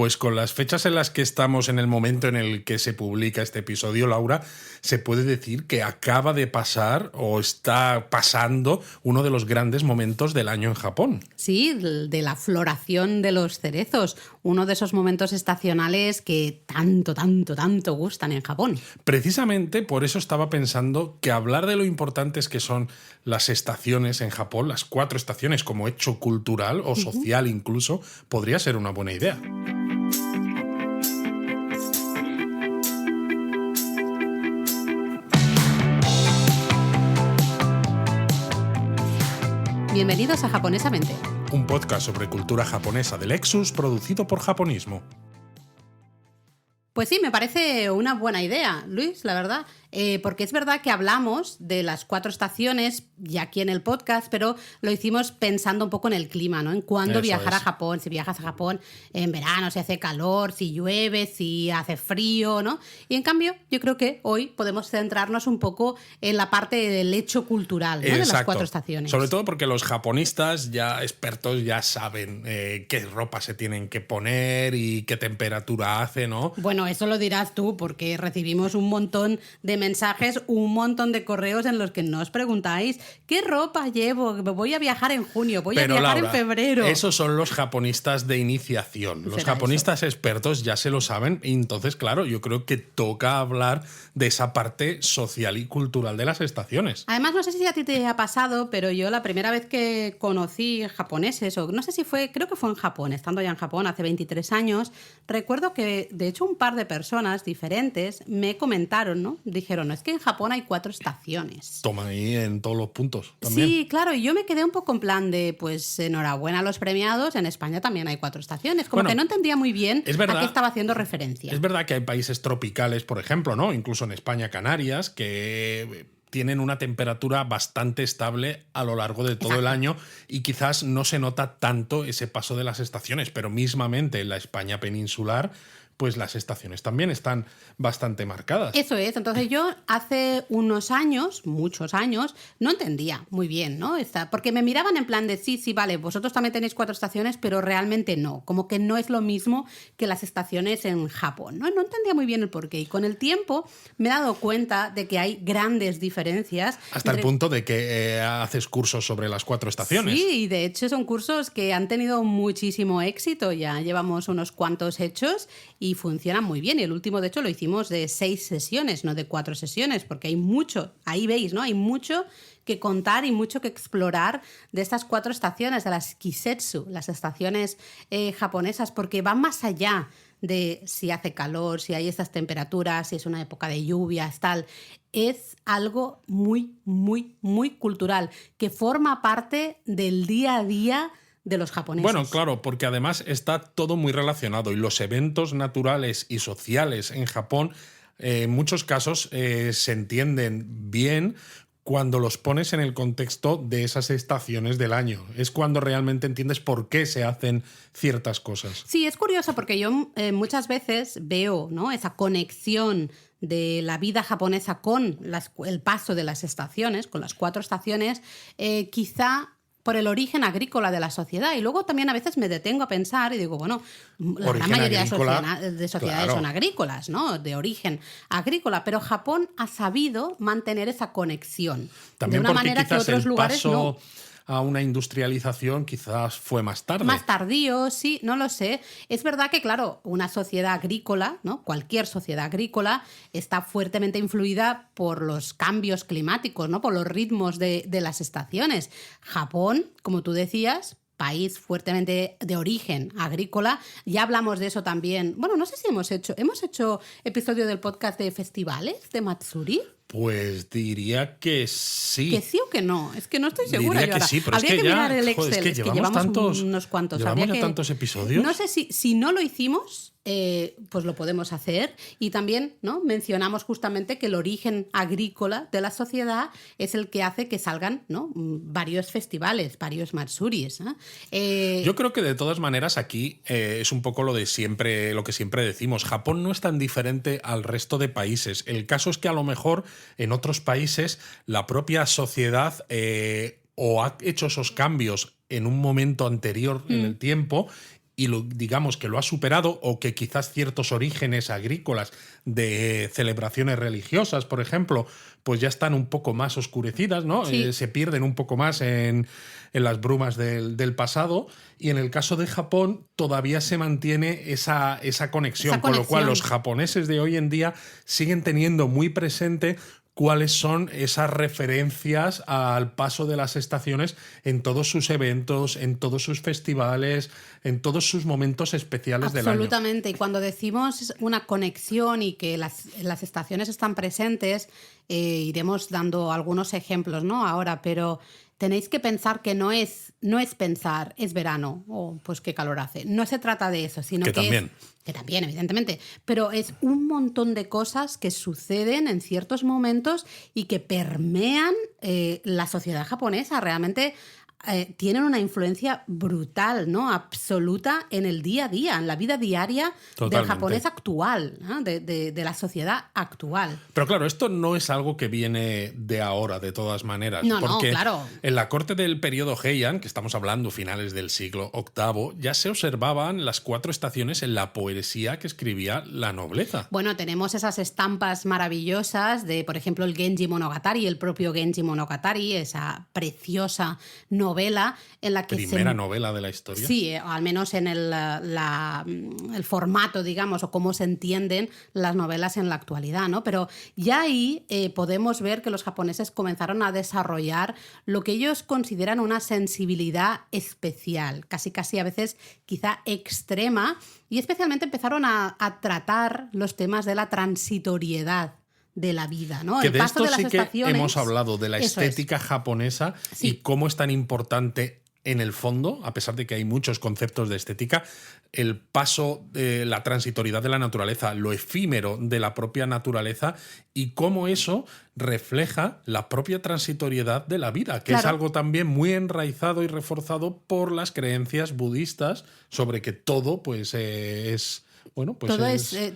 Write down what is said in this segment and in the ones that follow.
Pues con las fechas en las que estamos en el momento en el que se publica este episodio, Laura, se puede decir que acaba de pasar o está pasando uno de los grandes momentos del año en Japón. Sí, de la floración de los cerezos, uno de esos momentos estacionales que tanto gustan en Japón. Precisamente por eso estaba pensando que hablar de lo importantes que son las estaciones en Japón, las 4 estaciones como hecho cultural o social incluso, podría ser una buena idea. Bienvenidos a Japonesamente. Un podcast sobre cultura japonesa de Lexus producido por Japonismo. Pues sí, me parece una buena idea, Luis, la verdad. Porque es verdad que hablamos de las 4 estaciones ya aquí en el podcast, pero lo hicimos pensando un poco en el clima, ¿no? En cuándo viajar a Japón, si viajas a Japón en verano, si hace calor, si llueve, si hace frío, ¿no? Y en cambio, yo creo que hoy podemos centrarnos un poco en la parte del hecho cultural, ¿no? De las 4 estaciones. Sobre todo porque los japonistas ya expertos ya saben qué ropa se tienen que poner y qué temperatura hace, ¿no? Bueno, eso lo dirás tú, porque recibimos un montón de mensajes, un montón de correos en los que nos preguntáis ¿qué ropa llevo? Voy a viajar en junio, voy a viajar Laura, en febrero. Esos son los japonistas de iniciación. Los japonistas expertos ya se lo saben y entonces, claro, yo creo que toca hablar de esa parte social y cultural de las estaciones. Además, no sé si a ti te ha pasado, pero yo la primera vez que conocí japoneses, o no sé si fue, creo que fue en Japón, estando ya en Japón hace 23 años, recuerdo que de hecho un par de personas diferentes me comentaron, ¿no? Dijeron, es que en Japón hay 4 estaciones. Toma ahí en todos los puntos también. Sí, claro, y yo me quedé un poco en plan de, pues enhorabuena a los premiados, en España también hay 4 estaciones. Como que no entendía muy bien a qué estaba haciendo referencia. Es verdad que hay países tropicales, por ejemplo, ¿no? Incluso en España, Canarias, que tienen una temperatura bastante estable a lo largo de todo el año y quizás no se nota tanto ese paso de las estaciones, pero mismamente en la España peninsular pues las estaciones también están bastante marcadas. Eso es. Entonces yo hace unos años, muchos años, no entendía muy bien, ¿no? Porque me miraban en plan de sí, vale, vosotros también tenéis 4 estaciones, pero realmente no. Como que no es lo mismo que las estaciones en Japón, ¿no? No entendía muy bien el porqué. Y con el tiempo me he dado cuenta de que hay grandes diferencias. Hasta el punto de que haces cursos sobre las 4 estaciones. Sí, y de hecho son cursos que han tenido muchísimo éxito. Ya llevamos unos cuantos hechos y funcionan muy bien. Y el último, de hecho, lo hicimos de 6 sesiones, no de 4 sesiones, porque hay mucho, ahí veis, ¿no? Hay mucho que contar y mucho que explorar de estas 4 estaciones, de las Kisetsu, las estaciones japonesas, porque van más allá de si hace calor, si hay estas temperaturas, si es una época de lluvias, tal. Es algo muy cultural, que forma parte del día a día de los japoneses. Bueno, claro, porque además está todo muy relacionado y los eventos naturales y sociales en Japón en muchos casos se entienden bien cuando los pones en el contexto de esas estaciones del año. Es cuando realmente entiendes por qué se hacen ciertas cosas. Sí, es curioso porque yo muchas veces veo, ¿no?, esa conexión de la vida japonesa con el paso de las estaciones, con las 4 estaciones, quizá por el origen agrícola de la sociedad. Y luego también a veces me detengo a pensar y digo, bueno, la gran mayoría de sociedades son agrícolas, ¿no? De origen agrícola, pero Japón ha sabido mantener esa conexión. También de una porque manera que quizás otros el lugares paso no. A una industrialización quizás fue más tarde. Más tardío, sí, no lo sé. Es verdad que, claro, una sociedad agrícola, ¿no?, cualquier sociedad agrícola, está fuertemente influida por los cambios climáticos, ¿no?, por los ritmos de las estaciones. Japón, como tú decías, país fuertemente de origen agrícola, ya hablamos de eso también. Bueno, no sé si hemos hecho episodio del podcast de festivales de Matsuri. Pues diría que sí. ¿Que sí o que no? Es que no estoy segura. Diría que sí, pero habría es que que ya, mirar el Excel. es que llevamos unos cuantos. Llevamos ya tantos episodios. No sé si no lo hicimos, pues lo podemos hacer. Y también, ¿no?, mencionamos justamente que el origen agrícola de la sociedad es el que hace que salgan, ¿no?, varios festivales, varios matsuris. Yo creo que de todas maneras aquí es un poco lo que siempre decimos. Japón no es tan diferente al resto de países. El caso es que a lo mejor en otros países la propia sociedad o ha hecho esos cambios en un momento anterior en el tiempo y digamos que lo ha superado, o que quizás ciertos orígenes agrícolas de celebraciones religiosas, por ejemplo, pues ya están un poco más oscurecidas, ¿no? Sí. Se pierden un poco más en las brumas del pasado, y en el caso de Japón todavía se mantiene esa conexión, con lo cual los japoneses de hoy en día siguen teniendo muy presente cuáles son esas referencias al paso de las estaciones en todos sus eventos, en todos sus festivales, en todos sus momentos especiales del año. Absolutamente. Y cuando decimos una conexión y que las estaciones están presentes, iremos dando algunos ejemplos, ¿no? Ahora, pero tenéis que pensar que no es pensar, es verano, o pues qué calor hace. No se trata de eso, sino que también. Que también, evidentemente, pero es un montón de cosas que suceden en ciertos momentos y que permean la sociedad japonesa. Realmente tienen una influencia brutal, ¿no? Absoluta en el día a día, en la vida diaria del japonés actual, ¿no? de la sociedad actual. Pero claro, esto no es algo que viene de ahora, de todas maneras. No, porque claro. En la corte del periodo Heian, que estamos hablando finales del siglo VIII, ya se observaban las 4 estaciones en la poesía que escribía la nobleza. Bueno, tenemos esas estampas maravillosas de, por ejemplo, el Genji Monogatari, el propio Genji Monogatari, esa preciosa novela en la que Primera novela de la historia. Sí, al menos en el formato, digamos, o cómo se entienden las novelas en la actualidad, ¿no? Pero ya ahí podemos ver que los japoneses comenzaron a desarrollar lo que ellos consideran una sensibilidad especial, casi a veces quizá extrema, y especialmente empezaron a tratar los temas de la transitoriedad de la vida, ¿no? Que el de paso esto de las sí que estaciones, hemos hablado, de la estética japonesa y cómo es tan importante en el fondo, a pesar de que hay muchos conceptos de estética, el paso de la transitoriedad de la naturaleza, lo efímero de la propia naturaleza, y cómo eso refleja la propia transitoriedad de la vida, que es algo también muy enraizado y reforzado por las creencias budistas sobre que todo pues es, bueno, pues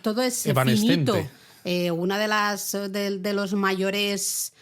todo es evanescente. finito. Una de los mayores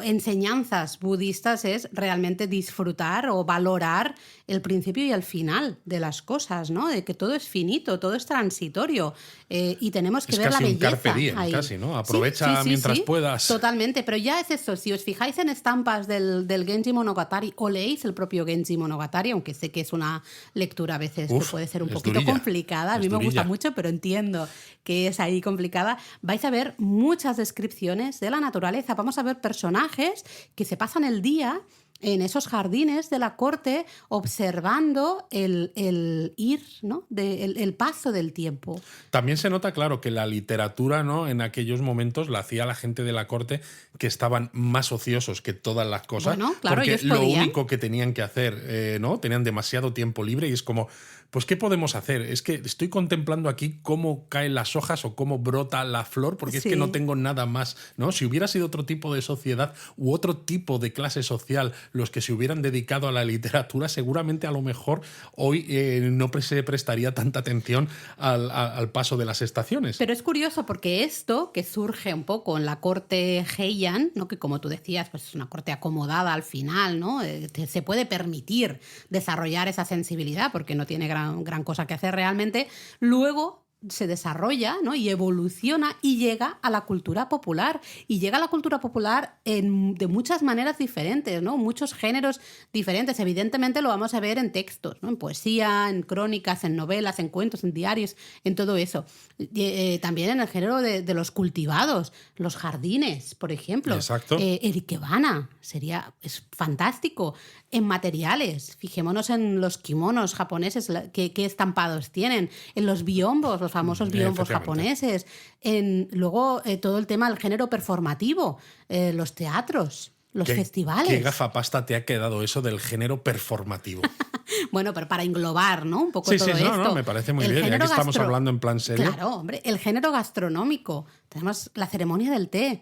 enseñanzas budistas es realmente disfrutar o valorar el principio y el final de las cosas, ¿no? De que todo es finito, todo es transitorio, y tenemos que ver la belleza. Es casi un carpe diem, ahí. casi, ¿no? Aprovecha mientras puedas. Totalmente, pero ya es eso. Si os fijáis en estampas del Genji Monogatari o leéis el propio Genji Monogatari, aunque sé que es una lectura a veces que puede ser un poquito complicada, a mí me gusta mucho, pero entiendo que es ahí complicada, vais a ver muchas descripciones de la naturaleza. Vamos a ver personajes que se pasan el día en esos jardines de la corte observando el ir, ¿no? el paso del tiempo. También se nota, claro, que la literatura, ¿no?, en aquellos momentos la hacía la gente de la corte, que estaban más ociosos que todas las cosas. Bueno, claro, porque ellos lo podían. único que tenían que hacer, ¿no? Tenían demasiado tiempo libre y es como, pues, ¿qué podemos hacer? Es que estoy contemplando aquí cómo caen las hojas o cómo brota la flor, porque es que no tengo nada más, ¿no? Si hubiera sido otro tipo de sociedad u otro tipo de clase social los que se hubieran dedicado a la literatura, seguramente a lo mejor hoy no se prestaría tanta atención al paso de las estaciones. Pero es curioso porque esto, que surge un poco en la corte Heian, ¿no? Que como tú decías, pues es una corte acomodada al final, ¿no? Se puede permitir desarrollar esa sensibilidad porque no tiene gran cosa que hacer realmente. Luego se desarrolla, ¿no? Y evoluciona y llega a la cultura popular. Y llega a la cultura popular de muchas maneras diferentes, ¿no? Muchos géneros diferentes. Evidentemente lo vamos a ver en textos, ¿no? En poesía, en crónicas, en novelas, en cuentos, en diarios, en todo eso. También en el género de los cultivados, los jardines, por ejemplo. Exacto. El ikebana es fantástico. En materiales, fijémonos en los kimonos japoneses, qué estampados tienen, en los biombos, los famosos biombos japoneses, luego todo el tema del género performativo, los teatros, los festivales. ¿Qué gafapasta te ha quedado eso del género performativo? Bueno, pero para englobar, ¿no? Un poco todo esto. No, me parece muy bien. Ya que estamos hablando en plan serio. Claro, hombre, el género gastronómico. Tenemos la ceremonia del té.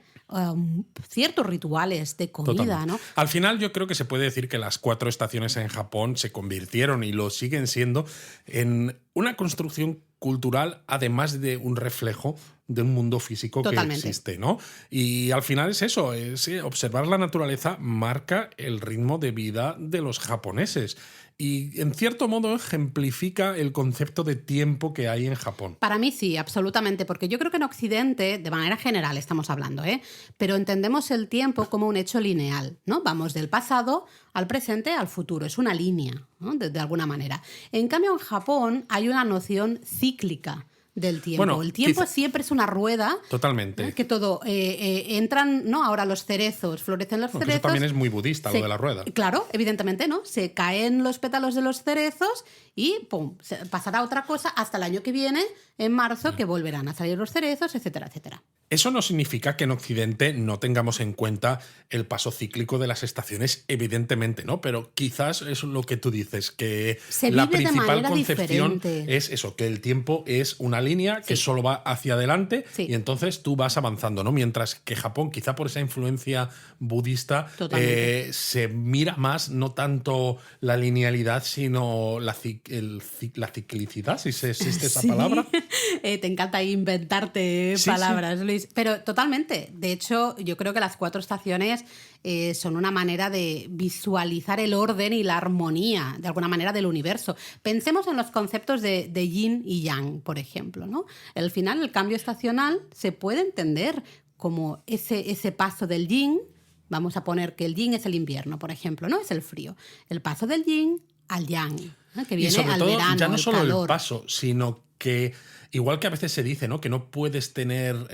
Ciertos rituales de comida, Totalmente. ¿no? Al final yo creo que se puede decir que las 4 estaciones en Japón se convirtieron, y lo siguen siendo, en una construcción cultural, además de un reflejo de un mundo físico que existe, ¿no? Y al final es eso, observar la naturaleza marca el ritmo de vida de los japoneses. y en cierto modo ejemplifica el concepto de tiempo que hay en Japón. Para mí sí, absolutamente, porque yo creo que en Occidente, de manera general estamos hablando, pero entendemos el tiempo como un hecho lineal, ¿no? Vamos del pasado al presente al futuro, es una línea, ¿no? De alguna manera. En cambio, en Japón hay una noción cíclica del tiempo. Bueno, el tiempo siempre es una rueda. Totalmente. Que todo entran, ¿no? Ahora los cerezos, florecen los cerezos. Eso también es muy budista, lo de la rueda. Claro, evidentemente, ¿no? Se caen los pétalos de los cerezos y ¡pum! Pasará otra cosa hasta el año que viene, en marzo, que volverán a salir los cerezos, etcétera, etcétera. Eso no significa que en Occidente no tengamos en cuenta el paso cíclico de las estaciones, evidentemente, ¿no? Pero quizás es lo que tú dices, que la principal concepción es eso, que el tiempo es una línea que solo va hacia adelante y entonces tú vas avanzando, ¿no? Mientras que Japón, quizá por esa influencia budista, se mira más no tanto la linealidad, sino la ciclicidad, si existe esa palabra. Te encanta inventarte palabras, Luis. Pero totalmente. De hecho, yo creo que las 4 estaciones son una manera de visualizar el orden y la armonía, de alguna manera, del universo. Pensemos en los conceptos de yin y yang, por ejemplo, ¿no? Al final, el cambio estacional se puede entender como ese paso del yin. Vamos a poner que el yin es el invierno, por ejemplo, ¿no? Es el frío. El paso del yin al yang, ¿no? Que viene y sobre al todo, verano, ya no solo calor. el paso, sino que igual que a veces se dice, ¿no? Que no puedes tener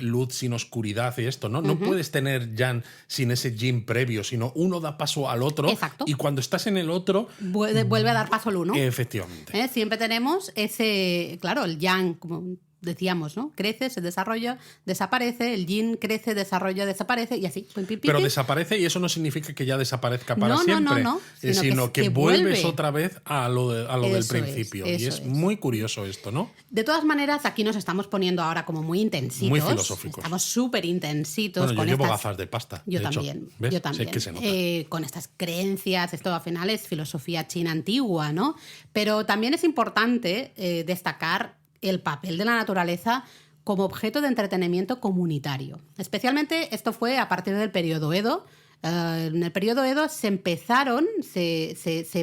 luz sin oscuridad y esto, ¿no? No puedes tener yang sin ese yin previo, sino uno da paso al otro. Exacto. Y cuando estás en el otro... Vuelve a dar paso al uno. Efectivamente. Siempre tenemos ese, claro, el yang, como decíamos, ¿no? Crece, se desarrolla, desaparece, el yin crece, desarrolla, desaparece y así. Pero desaparece y eso no significa que ya desaparezca para siempre, no, sino que vuelves otra vez a lo del Eso principio. Es, y es muy curioso esto, ¿no? De todas maneras, aquí nos estamos poniendo ahora como muy intensitos. Muy filosóficos. Estamos súper intensitos. Bueno, yo llevo gafas de pasta. Yo de también. Hecho. ¿Ves? Yo también. Sé que se nota. Con estas creencias, esto al final es filosofía china antigua, ¿no? Pero también es importante destacar el papel de la naturaleza como objeto de entretenimiento comunitario. Especialmente esto fue a partir del periodo Edo. En el periodo Edo se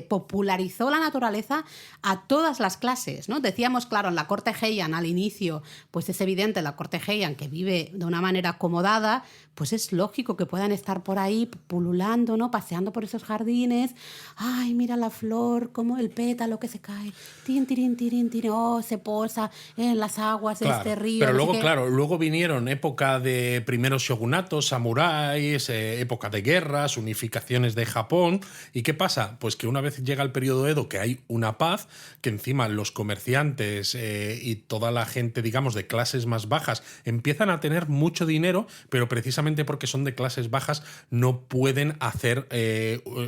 popularizó la naturaleza a todas las clases, ¿no? Decíamos, claro, en la corte Heian al inicio, pues es evidente, la corte Heian que vive de una manera acomodada, pues es lógico que puedan estar por ahí pululando, ¿no? Paseando por esos jardines. Ay, mira la flor, como el pétalo que se cae. Tin, tirin, tirin, tirin, oh, se posa en las aguas de este río. Pero luego, luego vinieron época de primeros shogunatos, samuráis, época de guerras, unificaciones de Japón. ¿Y qué pasa? Pues que una vez llega el periodo Edo, que hay una paz, que encima los comerciantes y toda la gente, digamos, de clases más bajas empiezan a tener mucho dinero, pero precisamente porque son de clases bajas no pueden hacer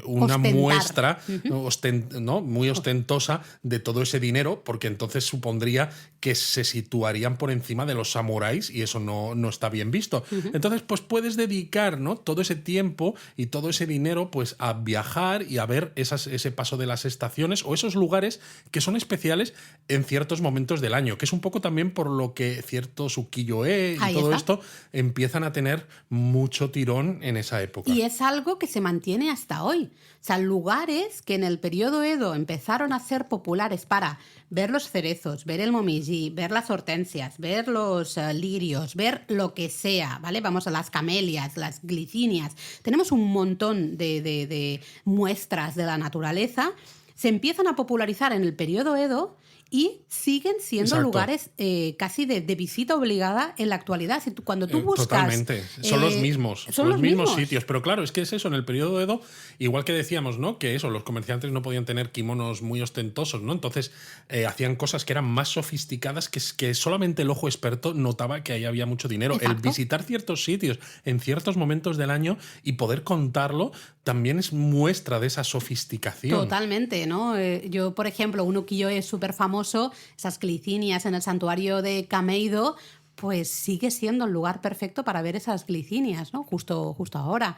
una muestra ¿no? muy ostentosa de todo ese dinero, porque entonces supondría que se situarían por encima de los samuráis y eso no está bien visto. Entonces, pues puedes dedicar, ¿no? todo ese tiempo y todo ese dinero pues a viajar y a ver ese paso de las estaciones o esos lugares que son especiales en ciertos momentos del año, que es un poco también por lo que ciertos ukiyo-e y todo esto empiezan a tener mucho tirón en esa época. Y es algo que se mantiene hasta hoy. O sea, lugares que en el periodo Edo empezaron a ser populares para ver los cerezos, ver el momiji, ver las hortensias, ver los lirios, ver lo que sea, ¿vale? Vamos a las camelias, las glicinias. Tenemos un montón de muestras de la naturaleza. Se empiezan a popularizar en el periodo Edo y siguen siendo lugares casi de visita obligada en la actualidad. Cuando tú buscas... Totalmente. Son los mismos. Son los mismos sitios. Pero claro, es que es eso, en el periodo Edo, igual que decíamos, ¿no? Que eso, los comerciantes no podían tener kimonos muy ostentosos, ¿no? Entonces hacían cosas que eran más sofisticadas que solamente el ojo experto notaba que ahí había mucho dinero. Exacto. El visitar ciertos sitios en ciertos momentos del año y poder contarlo también es muestra de esa sofisticación. Totalmente, ¿no? Yo, por ejemplo, un ukiyo-e súper famoso, esas glicinias en el santuario de Kameido, pues sigue siendo el lugar perfecto para ver esas glicinias, ¿no? Justo ahora.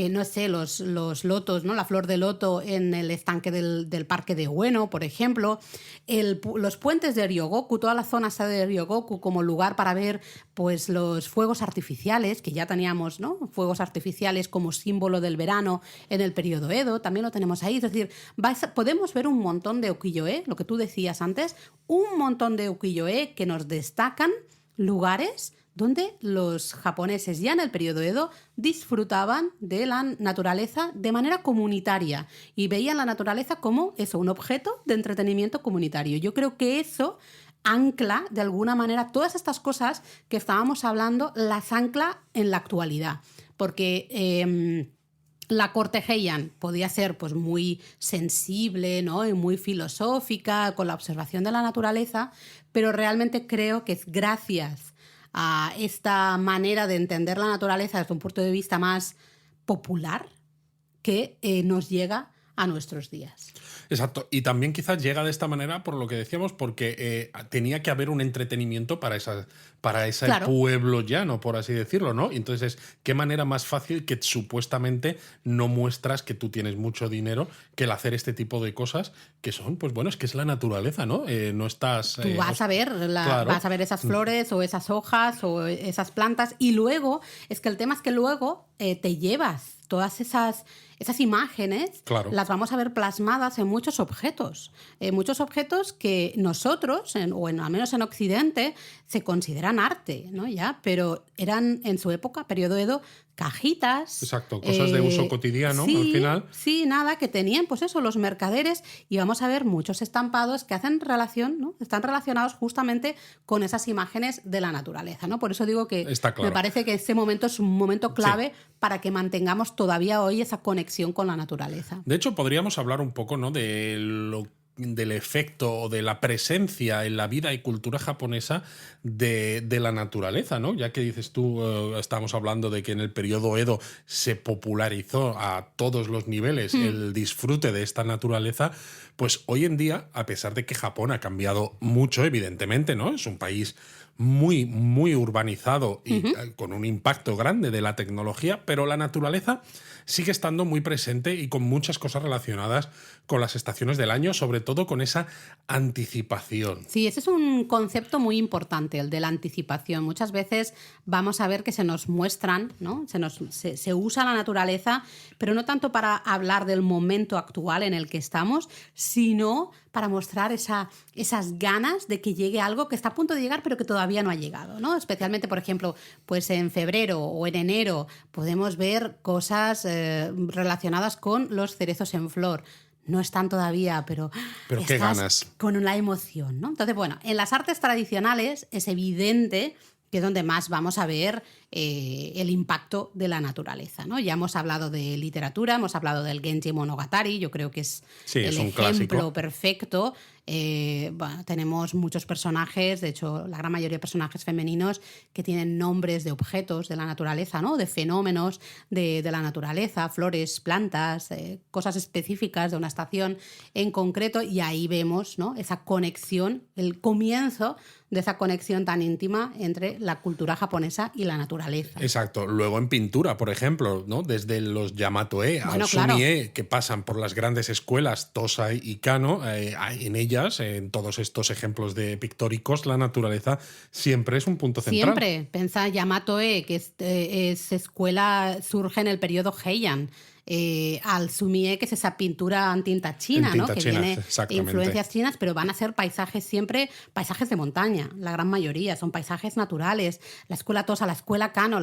No sé, los lotos, ¿no? La flor de loto en el estanque del Parque de Ueno, por ejemplo. Los puentes de Ryogoku, toda la zona está de Ryogoku como lugar para ver pues los fuegos artificiales, que ya teníamos, ¿no? Fuegos artificiales como símbolo del verano en el periodo Edo, también lo tenemos ahí. Es decir, podemos ver un montón de ukiyo-e, lo que tú decías antes, un montón de ukiyo-e que nos destacan lugares donde los japoneses ya en el periodo Edo disfrutaban de la naturaleza de manera comunitaria y veían la naturaleza como eso, un objeto de entretenimiento comunitario. Yo creo que eso ancla de alguna manera todas estas cosas que estábamos hablando, las ancla en la actualidad, porque la corte Heian podía ser pues muy sensible, ¿no? Y muy filosófica, con la observación de la naturaleza, pero realmente creo que es gracias a esta manera de entender la naturaleza desde un punto de vista más popular que nos llega a nuestros días. Exacto, y también quizás llega de esta manera por lo que decíamos, porque tenía que haber un entretenimiento para ese claro, pueblo llano, por así decirlo, ¿no? Entonces, ¿qué manera más fácil que supuestamente no muestras que tú tienes mucho dinero que el hacer este tipo de cosas que son, pues bueno, es que es la naturaleza, ¿no? No estás... Tú vas a ver, claro, vas a ver esas flores o esas hojas o esas plantas y luego, es que el tema es que luego te llevas todas esas imágenes, claro, las vamos a ver plasmadas en muchos objetos que nosotros, al menos en Occidente, se consideran arte, ¿no? Ya, pero eran en su época, periodo Edo, cajitas. Exacto, cosas de uso cotidiano, sí, al final. Sí, nada, que tenían, pues eso, los mercaderes, y vamos a ver muchos estampados que hacen relación, ¿no? Están relacionados justamente con esas imágenes de la naturaleza, ¿no? Por eso digo que claro, me parece que este momento es un momento clave para que mantengamos todavía hoy esa conexión con la naturaleza. De hecho, podríamos hablar un poco, ¿no?, del efecto o de la presencia en la vida y cultura japonesa de la naturaleza, ¿no? Ya que dices tú, estamos hablando de que en el periodo Edo se popularizó a todos los niveles el disfrute de esta naturaleza, pues hoy en día, a pesar de que Japón ha cambiado mucho, evidentemente, ¿no? Es un país muy, muy urbanizado y con un impacto grande de la tecnología, pero la naturaleza sigue estando muy presente y con muchas cosas relacionadas con las estaciones del año, sobre todo con esa anticipación. Sí, ese es un concepto muy importante, el de la anticipación. Muchas veces vamos a ver que se nos muestran, ¿no? Se usa la naturaleza, pero no tanto para hablar del momento actual en el que estamos, sino para mostrar esas ganas de que llegue algo que está a punto de llegar, pero que todavía no ha llegado, ¿no? Especialmente, por ejemplo, pues en febrero o en enero podemos ver cosas relacionadas con los cerezos en flor. No están todavía, pero qué ganas. Con la emoción, ¿no? Entonces, bueno, en las artes tradicionales es evidente que es donde más vamos a ver el impacto de la naturaleza, ¿no? Ya hemos hablado de literatura, hemos hablado del Genji Monogatari, yo creo que es el ejemplo clásico perfecto. Bueno, tenemos muchos personajes, de hecho la gran mayoría de personajes femeninos que tienen nombres de objetos de la naturaleza, ¿no? De fenómenos de la naturaleza, flores, plantas, cosas específicas de una estación en concreto, y ahí vemos, ¿no?, esa conexión, el comienzo de esa conexión tan íntima entre la cultura japonesa y la naturaleza. Exacto. Luego en pintura, por ejemplo, ¿no?, desde los Yamato-e al Sumi-e, que pasan por las grandes escuelas Tosai y Kano, en ellas, en todos estos ejemplos de pictóricos, la naturaleza siempre es un punto central. Siempre. Pensa Yamato-e, que es escuela, surge en el periodo Heian. Al Sumi-e, que es esa pintura en tinta china, ¿no? Que tiene influencias chinas, pero van a ser paisajes siempre, paisajes de montaña, la gran mayoría, son paisajes naturales. La escuela Tosa, la escuela Kano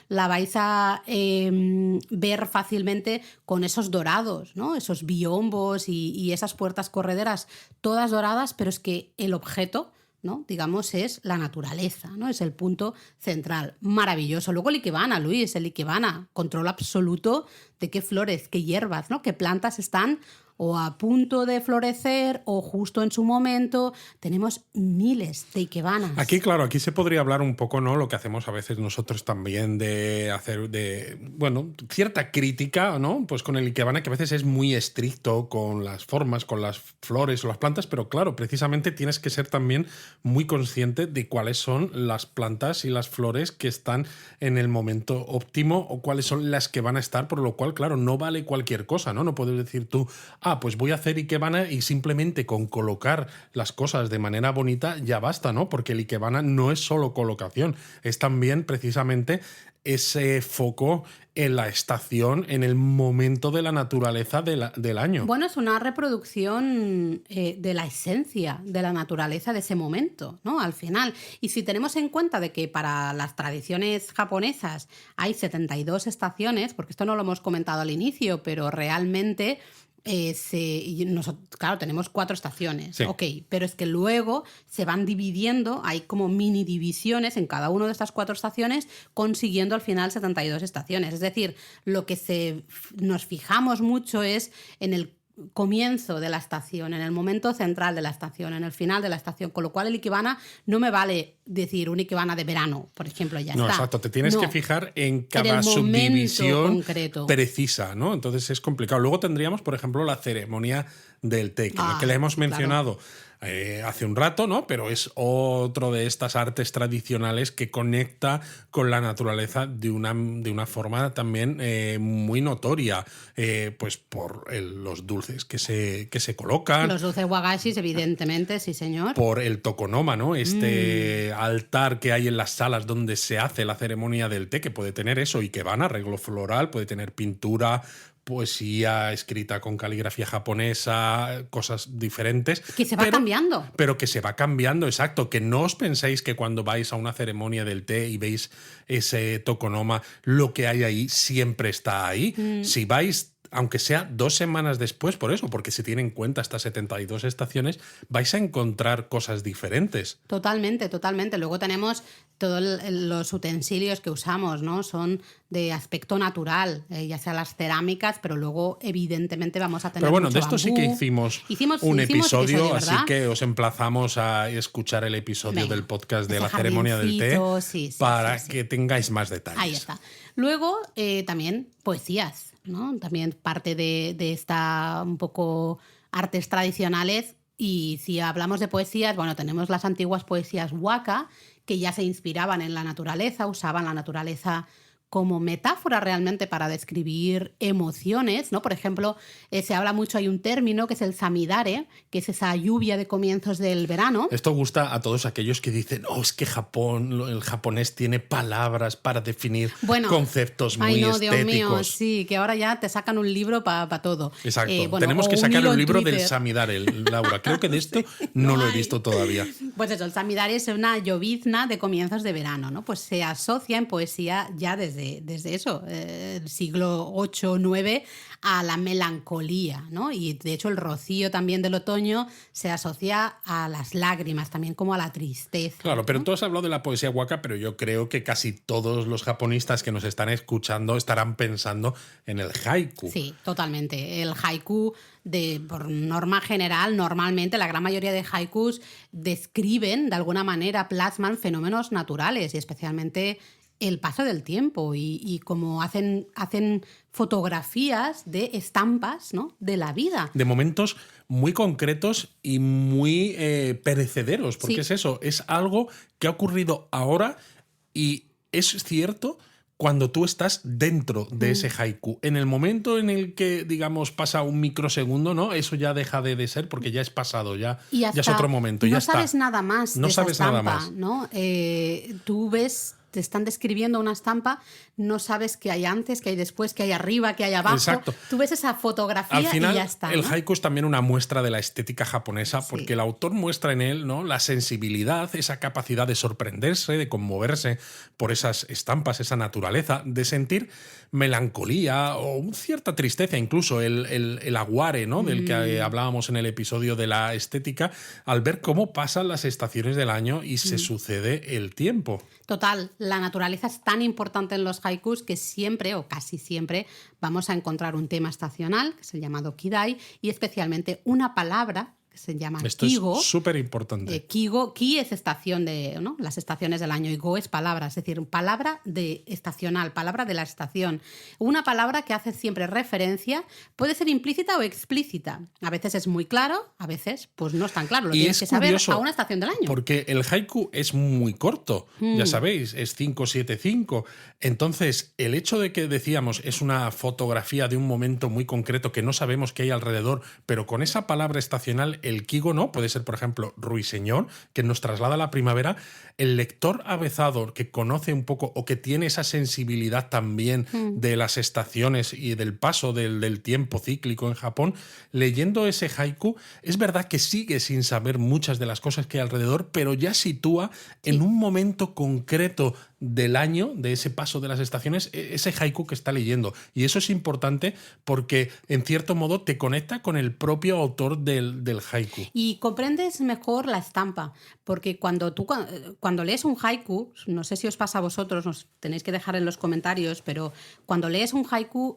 la vais a ver fácilmente con esos dorados, ¿no? Esos biombos y esas puertas correderas, todas doradas, pero es que el objeto, ¿no?, digamos, es la naturaleza, ¿no? Es el punto central. Maravilloso. Luego el Ikebana, Luis, el Ikebana, control absoluto de qué flores, qué hierbas, ¿no?, qué plantas están o a punto de florecer o justo en su momento. Tenemos miles de ikebanas. Aquí, claro, aquí se podría hablar un poco, ¿no? Lo que hacemos a veces nosotros también de hacer cierta crítica, ¿no? Pues con el ikebana, que a veces es muy estricto con las formas, con las flores o las plantas, pero claro, precisamente tienes que ser también muy consciente de cuáles son las plantas y las flores que están en el momento óptimo o cuáles son las que van a estar, por lo cual, claro, no vale cualquier cosa, ¿no? No puedes decir tú, pues voy a hacer ikebana y simplemente con colocar las cosas de manera bonita ya basta, ¿no? Porque el ikebana no es solo colocación, es también precisamente ese foco en la estación, en el momento de la naturaleza del año. Bueno, es una reproducción de la esencia de la naturaleza de ese momento, ¿no? Al final. Y si tenemos en cuenta de que para las tradiciones japonesas hay 72 estaciones, porque esto no lo hemos comentado al inicio, pero realmente... claro, tenemos 4 estaciones, sí. Ok, pero es que luego se van dividiendo, hay como mini divisiones en cada una de estas 4 estaciones, consiguiendo al final 72 estaciones. Es decir, lo que nos fijamos mucho es en el comienzo de la estación, en el momento central de la estación, en el final de la estación, con lo cual el ikebana no me vale decir un ikebana de verano, por ejemplo, ya está. No, exacto, te tienes que fijar en cada subdivisión precisa, ¿no? Entonces es complicado. Luego tendríamos, por ejemplo, la ceremonia del té, que la hemos mencionado hace un rato, ¿no? Pero es otro de estas artes tradicionales que conecta con la naturaleza de una forma también muy notoria, pues por los dulces que se colocan. Los dulces wagashis, evidentemente, sí señor. Por el tokonoma, ¿no? Altar que hay en las salas donde se hace la ceremonia del té, que puede tener eso, ikebana, arreglo floral, puede tener pintura, poesía escrita con caligrafía japonesa, cosas diferentes. Que se va cambiando. Pero que se va cambiando, exacto. Que no os penséis que cuando vais a una ceremonia del té y veis ese tokonoma, lo que hay ahí siempre está ahí. Si vais, aunque sea 2 semanas después, por eso, porque se tienen en cuenta estas 72 estaciones, vais a encontrar cosas diferentes. Totalmente, totalmente. Luego tenemos todos los utensilios que usamos, ¿no? Son de aspecto natural, ya sea las cerámicas, pero luego evidentemente vamos a tener. Pero bueno, mucho de esto bambú. sí que hicimos un episodio, así ¿verdad? que os emplazamos a escuchar el episodio del podcast de la ceremonia del té para que tengáis más detalles. Ahí está. Luego también poesías, ¿no? También parte de esta un poco artes tradicionales. Y si hablamos de poesías, bueno, tenemos las antiguas poesías waka, que ya se inspiraban en la naturaleza, usaban la naturaleza como metáfora realmente para describir emociones, ¿no? Por ejemplo, se habla mucho, hay un término que es el samidare, que es esa lluvia de comienzos del verano. Esto gusta a todos aquellos que dicen, es que el japonés tiene palabras para definir conceptos muy estéticos. Dios mío, sí, que ahora ya te sacan un libro para todo. Exacto, tenemos que sacar un libro del samidare, Laura. Creo que de esto no lo he visto todavía. Pues eso, el samidare es una llovizna de comienzos de verano, ¿no? Pues se asocia en poesía ya desde eso, el siglo VIII-IX, a la melancolía, ¿no? Y de hecho el rocío también del otoño se asocia a las lágrimas, también como a la tristeza. Claro, pero tú has hablado de la poesía waka, pero yo creo que casi todos los japonistas que nos están escuchando estarán pensando en el haiku. Sí, totalmente. El haiku, por norma general, normalmente la gran mayoría de haikus describen, de alguna manera, plasman fenómenos naturales y especialmente el paso del tiempo y como hacen fotografías de estampas, ¿no? De la vida. De momentos muy concretos y muy perecederos, porque es eso, es algo que ha ocurrido ahora y es cierto cuando tú estás dentro de ese haiku. En el momento en el que, digamos, pasa un microsegundo, ¿no? Eso ya deja de ser porque ya es pasado, ya es otro momento. No sabes nada más de esa estampa, ¿no? Tú ves, te están describiendo una estampa, no sabes qué hay antes, qué hay después, qué hay arriba, qué hay abajo. Exacto. Tú ves esa fotografía al final, y ya está, ¿no? El haiku es también una muestra de la estética japonesa, porque el autor muestra en él, ¿no?, la sensibilidad, esa capacidad de sorprenderse, de conmoverse por esas estampas, esa naturaleza, de sentir melancolía o cierta tristeza, incluso el aguare, ¿no?, del que hablábamos en el episodio de la estética, al ver cómo pasan las estaciones del año y se sucede el tiempo. Total. la naturaleza es tan importante en los haikus que siempre o casi siempre vamos a encontrar un tema estacional, que es el llamado kidai, y especialmente una palabra que se llama Esto kigo. es súper importante. Ki es estación de, ¿no? Las estaciones del año, y go es palabra, es decir, palabra de estacional, palabra de la estación. Una palabra que hace siempre referencia, puede ser implícita o explícita. A veces es muy claro, a veces pues no es tan claro. Lo Y tienes es que saber curioso, a una estación del año. porque el haiku es muy corto, ya sabéis, es 5-7-5. Entonces, el hecho de que decíamos es una fotografía de un momento muy concreto que no sabemos qué hay alrededor, pero con esa palabra estacional, el kigo no, puede ser, por ejemplo, ruiseñor, que nos traslada a la primavera. El lector avezado que conoce un poco o que tiene esa sensibilidad también de las estaciones y del paso del tiempo cíclico en Japón, leyendo ese haiku, es verdad que sigue sin saber muchas de las cosas que hay alrededor, pero ya sitúa en un momento concreto del año, de ese paso de las estaciones, ese haiku que está leyendo. Y eso es importante porque, en cierto modo, te conecta con el propio autor del haiku. Y comprendes mejor la estampa, porque cuando lees un haiku, no sé si os pasa a vosotros, nos tenéis que dejar en los comentarios, pero cuando lees un haiku,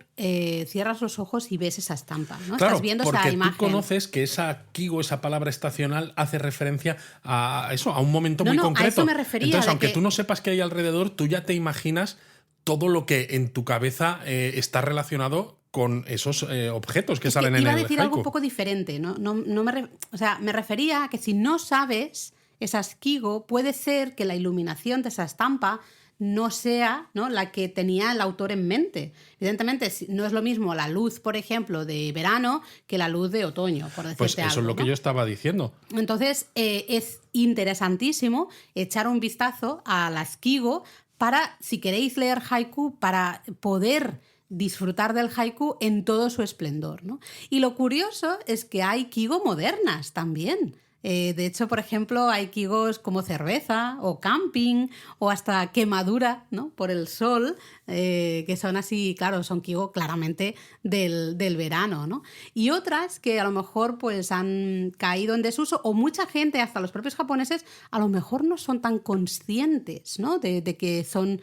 cierras los ojos y ves esa estampa, ¿no? Claro, Estás viendo porque esa imagen. tú conoces que esa kigo, esa palabra estacional, hace referencia a eso, a un momento muy concreto. A eso me refería. Entonces, aunque tú no sepas qué hay alrededor, tú ya te imaginas todo lo que en tu cabeza está relacionado con esos objetos que salen en el haiku. Iba a decir algo un poco diferente, ¿no? Me refería a que si no sabes esas kigo, puede ser que la iluminación de esa estampa no sea, ¿no?, la que tenía el autor en mente. Evidentemente, no es lo mismo la luz, por ejemplo, de verano que la luz de otoño, por decirte pues eso algo, es lo que yo estaba diciendo. Entonces, es interesantísimo echar un vistazo a las kigo para, si queréis leer haiku, para poder disfrutar del haiku en todo su esplendor, ¿no? Y lo curioso es que hay kigo modernas también. De hecho, por ejemplo, hay kigos como cerveza o camping o hasta quemadura, ¿no?, por el sol, que son así, claro, son kigo claramente del verano, ¿no? Y otras que a lo mejor pues han caído en desuso, o mucha gente, hasta los propios japoneses, a lo mejor no son tan conscientes, ¿no?, de que son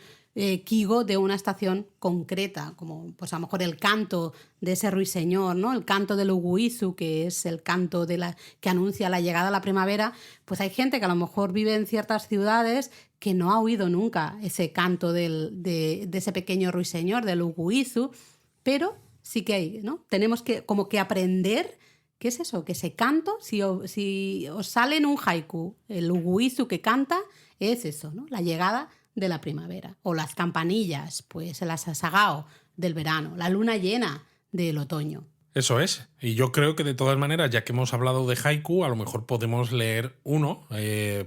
kigo de una estación concreta, como pues a lo mejor el canto de ese ruiseñor, ¿no?, el canto del uguizu, que es el canto que anuncia la llegada a la primavera. Pues hay gente que a lo mejor vive en ciertas ciudades que no ha oído nunca ese canto de ese pequeño ruiseñor, del uguizu, pero sí que hay, ¿no? Tenemos que como que aprender qué es eso, que ese canto, si os sale en un haiku el uguizu que canta, es eso, ¿no?, la llegada de la primavera. O las campanillas, pues el asasagao del verano, la luna llena del otoño. Eso es. Y yo creo que de todas maneras, ya que hemos hablado de haiku, a lo mejor podemos leer uno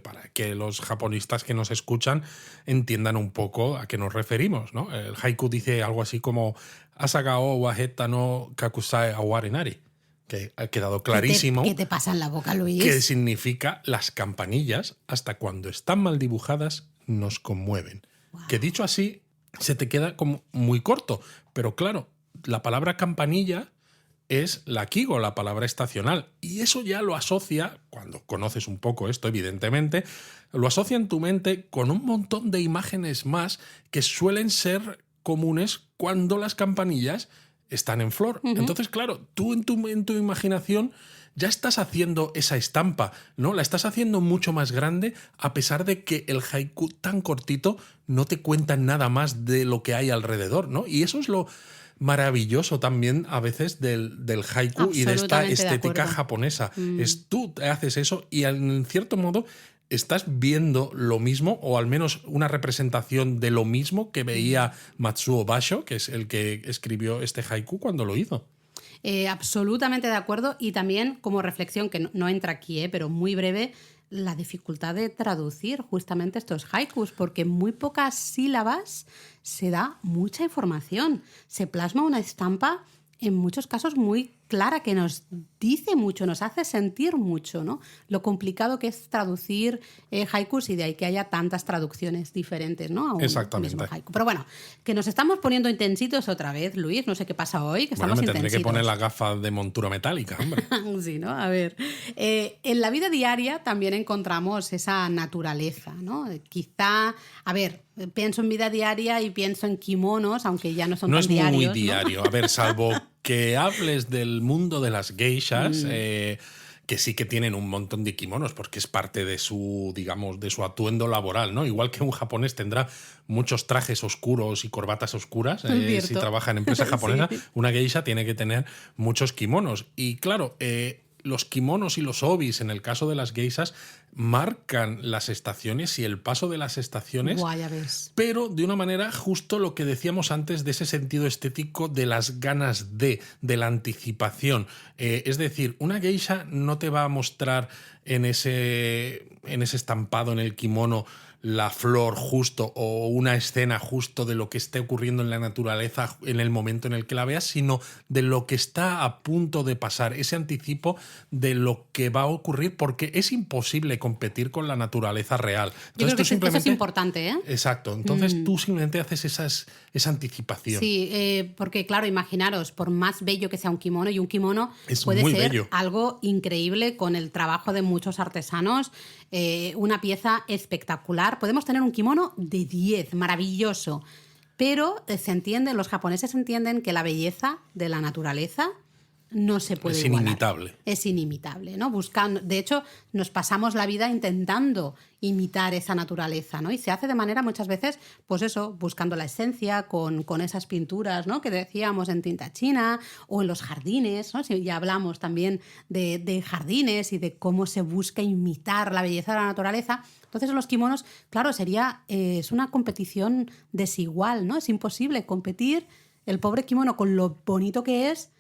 para que los japonistas que nos escuchan entiendan un poco a qué nos referimos, ¿no? El haiku dice algo así como asagao waheta no kakusai awarenari, que ha quedado clarísimo. ¿Qué te pasa en la boca, Luis? Que significa las campanillas, hasta cuando están mal dibujadas, nos conmueven. Wow. Que dicho así, se te queda como muy corto. Pero claro, la palabra campanilla es la kigo, la palabra estacional. Y eso ya lo asocia, cuando conoces un poco esto, evidentemente, lo asocia en tu mente con un montón de imágenes más que suelen ser comunes cuando las campanillas están en flor. Entonces, claro, tú en tu imaginación ya estás haciendo esa estampa, ¿no? La estás haciendo mucho más grande, a pesar de que el haiku tan cortito no te cuenta nada más de lo que hay alrededor, ¿no? Y eso es lo maravilloso también a veces del haiku y de esta estética japonesa. Tú haces eso y en cierto modo estás viendo lo mismo, o al menos una representación de lo mismo que veía Matsuo Basho, que es el que escribió este haiku cuando lo hizo. Absolutamente de acuerdo. Y también como reflexión, que no entra aquí, pero muy breve, la dificultad de traducir justamente estos haikus, porque en muy pocas sílabas se da mucha información. Se plasma una estampa en muchos casos muy clara, que nos dice mucho, nos hace sentir mucho, ¿no? Lo complicado que es traducir haikus y de ahí que haya tantas traducciones diferentes, ¿no? A un mismo haiku. Pero bueno, que nos estamos poniendo intensitos otra vez, Luis. No sé qué pasa hoy, que estamos intensitos. Tendré que poner la gafa de montura metálica, hombre. Sí, ¿no? A ver, en la vida diaria también encontramos esa naturaleza, ¿no? Quizá, a ver, pienso en vida diaria y pienso en kimonos, aunque ya no son tan diarios. No es muy diario, ¿no? A ver, salvo que hables del mundo de las geishas, que sí que tienen un montón de kimonos, porque es parte de su, digamos, de su atuendo laboral, ¿no? Igual que un japonés tendrá muchos trajes oscuros y corbatas oscuras, si trabaja en empresa japonesa, sí. Una geisha tiene que tener muchos kimonos. Y claro, los kimonos y los obis, en el caso de las geishas, marcan las estaciones y el paso de las estaciones, ya ves. Pero de una manera justo lo que decíamos antes de ese sentido estético de las ganas de la anticipación. Es decir, una geisha no te va a mostrar en ese estampado en el kimono la flor justo o una escena justo de lo que esté ocurriendo en la naturaleza en el momento en el que la veas, sino de lo que está a punto de pasar, ese anticipo de lo que va a ocurrir, porque es imposible competir con la naturaleza real. Entonces, yo creo que eso es importante, ¿eh? Exacto. Entonces tú simplemente haces esa anticipación. Sí, porque claro, imaginaros, por más bello que sea un kimono, y un kimono es puede muy ser bello. Algo increíble con el trabajo de muchos artesanos, una pieza espectacular. Podemos tener un kimono de 10, maravilloso, pero se entiende, los japoneses entienden que la belleza de la naturaleza no se puede igualar. Inimitable. Es inimitable, ¿no? Buscando, de hecho, nos pasamos la vida intentando imitar esa naturaleza, ¿no? Y se hace de manera muchas veces, pues eso, buscando la esencia con esas pinturas, ¿no? Que decíamos en tinta china o en los jardines, ¿no? Si ya hablamos también de jardines y de cómo se busca imitar la belleza de la naturaleza. Entonces, en los kimonos, claro, es una competición desigual, ¿no? Es imposible competir el pobre kimono con lo bonito que es.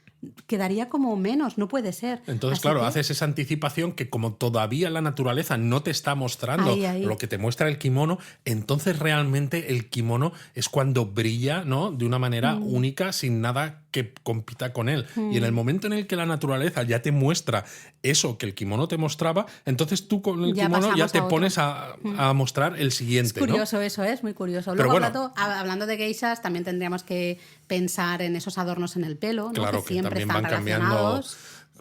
Quedaría como menos, no puede ser. Entonces, claro, haces esa anticipación que como todavía la naturaleza no te está mostrando lo que te muestra el kimono, entonces realmente el kimono es cuando brilla, ¿no? De una manera única, sin nada que compita con él. Y en el momento en el que la naturaleza ya te muestra eso que el kimono te mostraba, entonces tú con el kimono ya te pones a mostrar el siguiente. Es curioso, ¿no? Eso es muy curioso. Luego, hablando de geishas, también tendríamos que pensar en esos adornos en el pelo, ¿no? Claro, que también van cambiando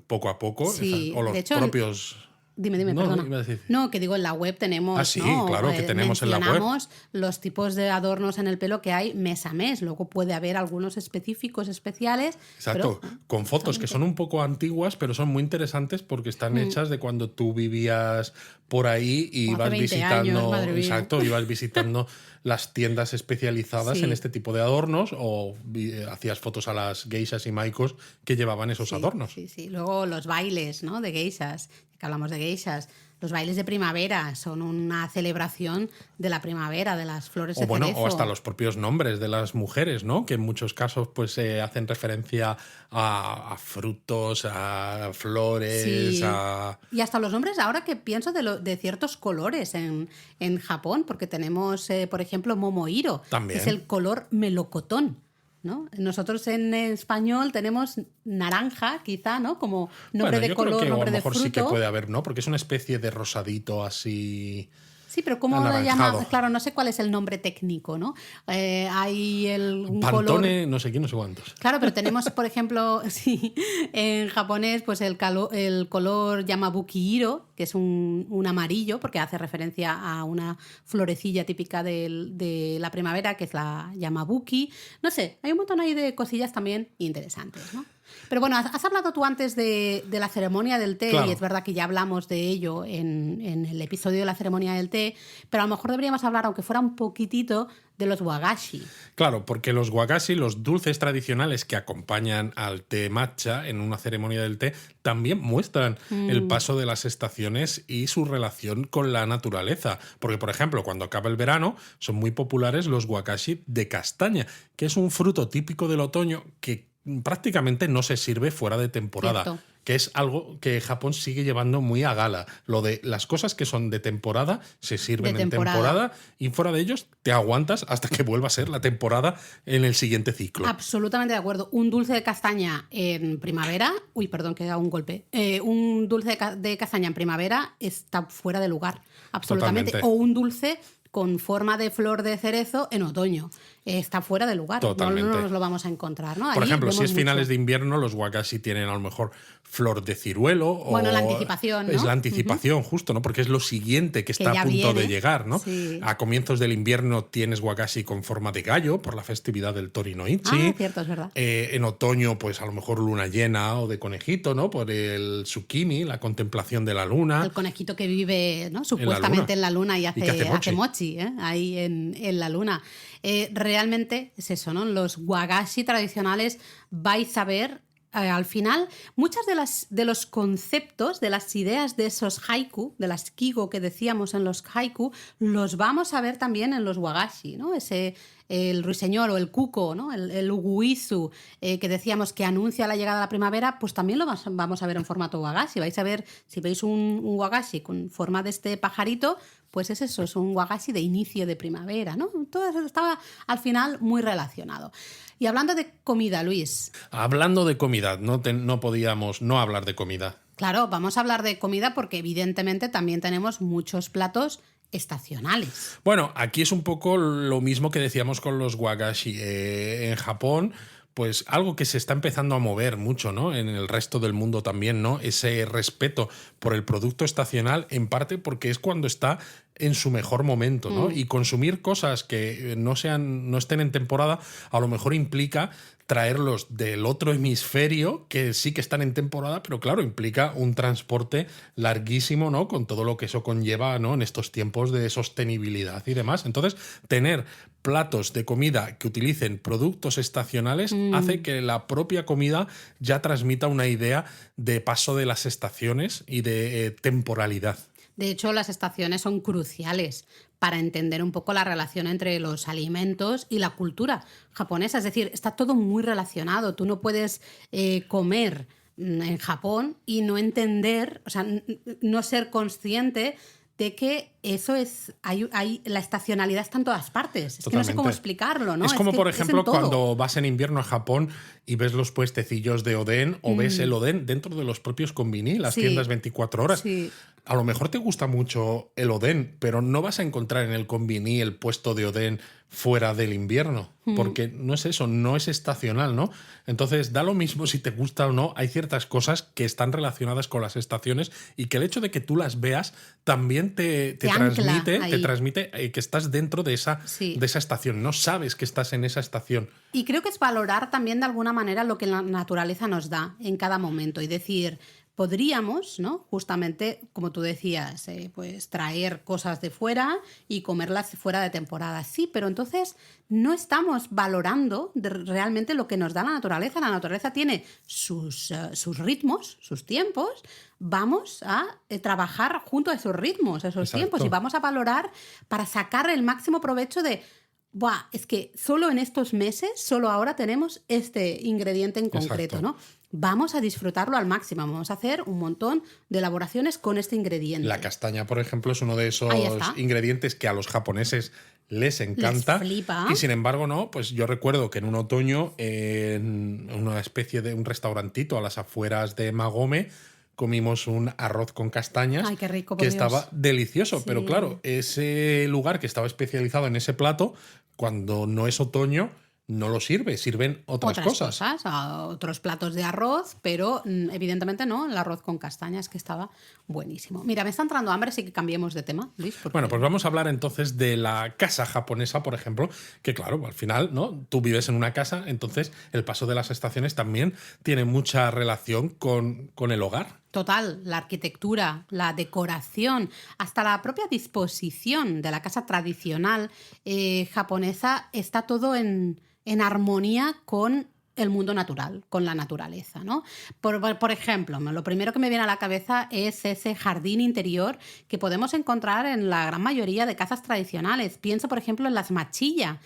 poco a poco. Sí, o los de hecho, propios... Dime, perdona. No, que digo, en la web tenemos... sí, claro, que tenemos en la web. Los tipos de adornos en el pelo que hay mes a mes. Luego puede haber algunos específicos, especiales. Exacto, pero, con fotos que son un poco antiguas, pero son muy interesantes porque están hechas de cuando tú vivías por ahí y ibas visitando... Exacto, ibas visitando las tiendas especializadas en este tipo de adornos o hacías fotos a las geishas y maikos que llevaban esos adornos. Sí. Luego los bailes, ¿no? De geishas, que hablamos de geishas. Los bailes de primavera son una celebración de la primavera, de las flores de cerezo. O hasta los propios nombres de las mujeres, ¿no? Que en muchos casos pues hacen referencia a frutos, a flores, sí. Y hasta los nombres, ahora que pienso de ciertos colores en Japón, porque tenemos, por ejemplo, Momohiro, también. Que es el color melocotón, ¿no? Nosotros en español tenemos naranja, quizá, ¿no? Como nombre de color, nombre de fruto. A lo mejor sí que puede haber, ¿no? Porque es una especie de rosadito así... Sí, pero ¿cómo lo llama? Claro, no sé cuál es el nombre técnico, ¿no? Hay un Pantone, color... no sé quién, no sé cuántos. Claro, pero tenemos, por ejemplo, en japonés, pues el color Yamabuki-iro, que es un amarillo, porque hace referencia a una florecilla típica de la primavera, que es la Yamabuki. No sé, hay un montón ahí de cosillas también interesantes, ¿no? Pero bueno, has hablado tú antes de la ceremonia del té, claro. Y es verdad que ya hablamos de ello en el episodio de la ceremonia del té, pero a lo mejor deberíamos hablar, aunque fuera un poquitito, de los wagashi. Claro, porque los wagashi, los dulces tradicionales que acompañan al té matcha en una ceremonia del té, también muestran el paso de las estaciones y su relación con la naturaleza. Porque, por ejemplo, cuando acaba el verano, son muy populares los wagashi de castaña, que es un fruto típico del otoño que prácticamente no se sirve fuera de temporada. Cierto. que es algo que Japón sigue llevando muy a gala. Lo de las cosas que son de temporada se sirven en temporada y fuera de ellos te aguantas hasta que vuelva a ser la temporada en el siguiente ciclo. Absolutamente de acuerdo. Un dulce de castaña en primavera... Uy, perdón, que he dado un golpe. Un dulce de castaña en primavera está fuera de lugar. Absolutamente. Totalmente. O un dulce con forma de flor de cerezo en otoño. Está fuera de lugar. Totalmente. No nos lo vamos a encontrar, ¿no? Por Ahí ejemplo, si vemos es finales mucho. de invierno, los wakashi tienen a lo mejor flor de ciruelo. Bueno, la anticipación, ¿no? Es la anticipación, justo, ¿no? Porque es lo siguiente que está ya a punto viene. de llegar, ¿no? Sí. A comienzos del invierno tienes wakashi con forma de gallo por la festividad del Torinoichi. Cierto, es verdad. En otoño, pues a lo mejor luna llena o de conejito, ¿no? Por el tsukimi, la contemplación de la luna. El conejito que vive, ¿no? Supuestamente en la luna y que hace mochi, ¿eh? Ahí en la luna. Realmente es eso, ¿no? Los wagashi tradicionales vais a ver al final muchas de los conceptos, de las ideas de esos haiku, de las kigo que decíamos en los haiku, los vamos a ver también en los wagashi, ¿no? El ruiseñor o el cuco, ¿no? El uguizu, que decíamos que anuncia la llegada de la primavera, pues también lo vamos a ver en formato wagashi. Vais a ver, si veis un wagashi con forma de este pajarito, pues es eso, es un wagashi de inicio de primavera, ¿no? Todo eso estaba al final muy relacionado. Y hablando de comida, Luis. Hablando de comida, no podíamos no hablar de comida. Claro, vamos a hablar de comida porque evidentemente también tenemos muchos platos estacionales. Bueno, aquí es un poco lo mismo que decíamos con los wagashi. En Japón, pues algo que se está empezando a mover mucho, ¿no? En el resto del mundo también, ¿no? Ese respeto por el producto estacional, en parte porque es cuando está en su mejor momento, ¿no? Y consumir cosas que no estén en temporada, a lo mejor implica traerlos del otro hemisferio, que sí que están en temporada, pero claro, implica un transporte larguísimo, ¿no? Con todo lo que eso conlleva, ¿no? En estos tiempos de sostenibilidad y demás. Entonces, tener platos de comida que utilicen productos estacionales hace que la propia comida ya transmita una idea de paso de las estaciones y de temporalidad. De hecho, las estaciones son cruciales para entender un poco la relación entre los alimentos y la cultura japonesa. Es decir, está todo muy relacionado. Tú no puedes comer en Japón y no entender, o sea, no ser consciente de que eso es. La estacionalidad está en todas partes. Es Totalmente. que no sé cómo explicarlo, ¿no? Es como, por ejemplo, es en todo. cuando vas en invierno a Japón y ves los puestecillos de oden o ves el oden dentro de los propios konbini, las tiendas 24 horas. Sí. A lo mejor te gusta mucho el oden, pero no vas a encontrar en el konbini el puesto de oden fuera del invierno, porque no es eso, no es estacional, ¿no? Entonces, da lo mismo si te gusta o no, hay ciertas cosas que están relacionadas con las estaciones y que el hecho de que tú las veas también te transmite que estás dentro de esa estación, no sabes que estás en esa estación. Y creo que es valorar también de alguna manera lo que la naturaleza nos da en cada momento y decir, podríamos, ¿no? Justamente, como tú decías, pues traer cosas de fuera y comerlas fuera de temporada. Sí, pero entonces no estamos valorando realmente lo que nos da la naturaleza. La naturaleza tiene sus ritmos, sus tiempos. Vamos a trabajar junto a esos ritmos, a esos tiempos, y vamos a valorar para sacar el máximo provecho de... Buah, es que solo en estos meses, solo ahora tenemos este ingrediente en concreto, ¿no? Vamos a disfrutarlo al máximo, vamos a hacer un montón de elaboraciones con este ingrediente. La castaña, por ejemplo, es uno de esos ingredientes que a los japoneses les encanta. Les flipa. Y sin embargo, no, pues yo recuerdo que en un otoño, en una especie de un restaurantito a las afueras de Magome, comimos un arroz con castañas. Ay, qué rico, por que Dios. Estaba delicioso. Sí. Pero claro, ese lugar que estaba especializado en ese plato, cuando no es otoño, no lo sirven otras cosas. Otros platos de arroz, pero evidentemente no, el arroz con castañas, que estaba buenísimo. Mira, me está entrando hambre, así que cambiemos de tema, Luis. Bueno, pues vamos a hablar entonces de la casa japonesa, por ejemplo, que claro, al final, ¿no? Tú vives en una casa, entonces el paso de las estaciones también tiene mucha relación con el hogar. Total, la arquitectura, la decoración, hasta la propia disposición de la casa tradicional japonesa está todo en armonía con el mundo natural, con la naturaleza, ¿no? Por ejemplo, lo primero que me viene a la cabeza es ese jardín interior que podemos encontrar en la gran mayoría de casas tradicionales. Pienso, por ejemplo, en las machilla.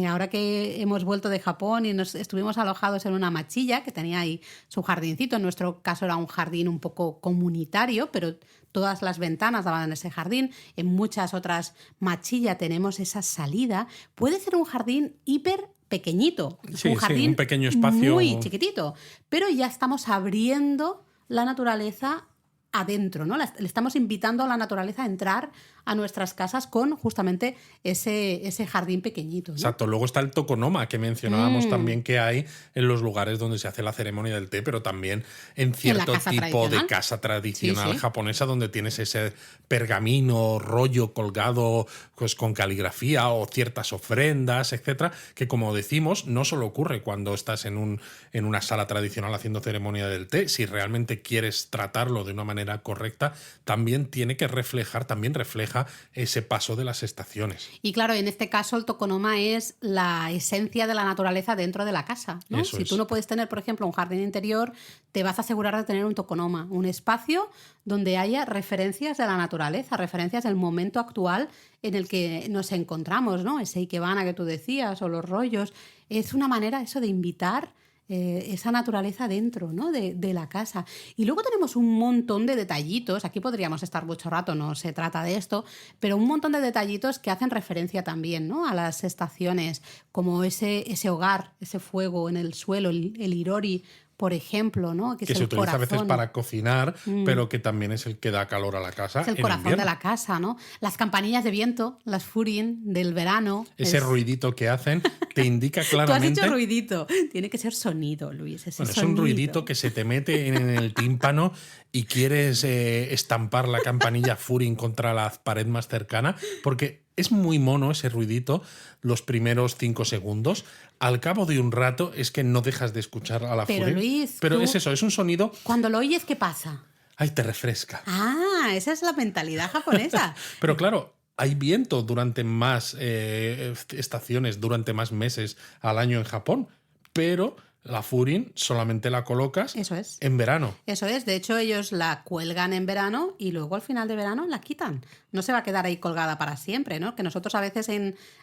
Ahora que hemos vuelto de Japón y nos estuvimos alojados en una machilla que tenía ahí su jardincito, en nuestro caso era un jardín un poco comunitario, pero todas las ventanas daban en ese jardín. En muchas otras machilla tenemos esa salida. Puede ser un jardín hiper pequeñito, Sí, un jardín un pequeño espacio muy chiquitito, pero ya estamos abriendo la naturaleza adentro, ¿no? Le estamos invitando a la naturaleza a entrar a nuestras casas con justamente ese jardín pequeñito, ¿no? Exacto. Luego está el tokonoma, que mencionábamos también que hay en los lugares donde se hace la ceremonia del té, pero también en cierto tipo de casa tradicional japonesa, donde tienes ese pergamino, rollo colgado pues, con caligrafía o ciertas ofrendas, etcétera, que como decimos, no solo ocurre cuando estás en una sala tradicional haciendo ceremonia del té. Si realmente quieres tratarlo de una manera correcta, también refleja ese paso de las estaciones. Y claro, en este caso el tokonoma es la esencia de la naturaleza dentro de la casa, ¿no? Si tú no puedes tener, por ejemplo, un jardín interior, te vas a asegurar de tener un tokonoma, un espacio donde haya referencias de la naturaleza, referencias del momento actual en el que nos encontramos, ¿no? Ese ikebana que tú decías o los rollos. Es una manera eso de invitar esa naturaleza dentro, ¿no? de la casa. Y luego tenemos un montón de detallitos, aquí podríamos estar mucho rato, no se trata de esto, pero un montón de detallitos que hacen referencia también, ¿no? a las estaciones, como ese hogar, ese fuego en el suelo, el irori, por ejemplo, ¿no? Que se utiliza a veces para cocinar, pero que también es el que da calor a la casa. Es el corazón de la casa, ¿no? Las campanillas de viento, las furin del verano. Ese ruidito que hacen te indica claramente. Tú has dicho ruidito. Tiene que ser sonido, Luis. Es un ruidito que se te mete en el tímpano y quieres estampar la campanilla furin contra la pared más cercana, porque es muy mono ese ruidito los primeros 5 segundos. Al cabo de un rato es que no dejas de escuchar a la furin. Luis, pero es eso, es un sonido. Cuando lo oyes, ¿qué pasa? Ay, te refresca. Ah, esa es la mentalidad japonesa. Pero claro, hay viento durante más estaciones, durante más meses al año en Japón, pero la furin solamente la colocas en verano. Eso es. De hecho, ellos la cuelgan en verano y luego al final de verano la quitan. No se va a quedar ahí colgada para siempre, ¿no? Que nosotros a veces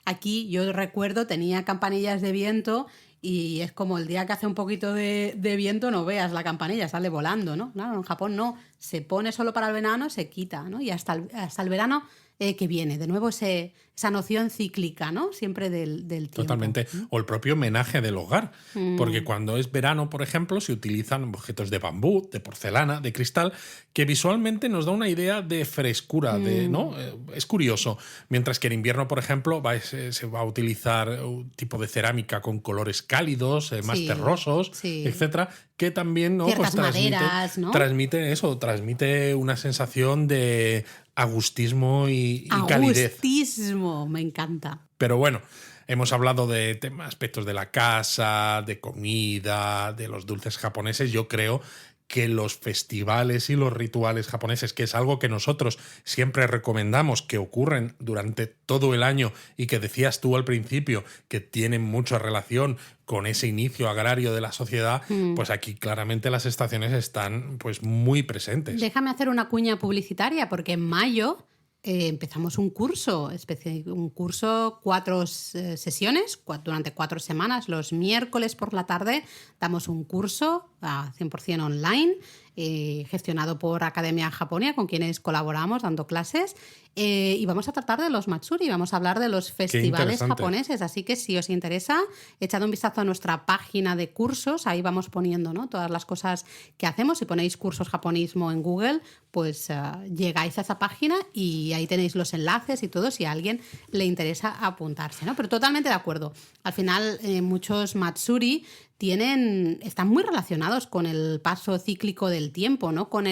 aquí, yo recuerdo, tenía campanillas de viento y es como el día que hace un poquito de viento no veas la campanilla, sale volando, ¿no? Claro, en Japón no. Se pone solo para el verano, se quita, ¿no? Y hasta el verano que viene. De nuevo esa noción cíclica, ¿no? Siempre del tiempo. Totalmente. O el propio homenaje del hogar. Porque cuando es verano, por ejemplo, se utilizan objetos de bambú, de porcelana, de cristal, que visualmente nos da una idea de frescura, ¿no? Es curioso. Mientras que en invierno, por ejemplo, se va a utilizar un tipo de cerámica con colores cálidos, más terrosos, etcétera, que también, ¿no? Ciertas maderas, ¿no? Transmite una sensación de agustismo y calidez. Agustismo, me encanta. Pero bueno, hemos hablado de aspectos de la casa, de comida, de los dulces japoneses. Yo creo que los festivales y los rituales japoneses, que es algo que nosotros siempre recomendamos, que ocurren durante todo el año y que decías tú al principio que tienen mucha relación con ese inicio agrario de la sociedad, pues aquí claramente las estaciones están pues muy presentes. Déjame hacer una cuña publicitaria, porque en mayo empezamos un curso, 4 sesiones, durante 4 semanas. Los miércoles por la tarde damos un curso a 100% online, gestionado por Academia Japonia, con quienes colaboramos dando clases, y vamos a tratar de los matsuri, vamos a hablar de los festivales japoneses, así que si os interesa, echad un vistazo a nuestra página de cursos, ahí vamos poniendo, ¿no? todas las cosas que hacemos. Si ponéis cursos japonismo en Google, pues llegáis a esa página y ahí tenéis los enlaces y todo, si a alguien le interesa apuntarse, ¿no? Pero totalmente de acuerdo. Al final, muchos matsuri están muy relacionados con el paso cíclico del tiempo, ¿no? Con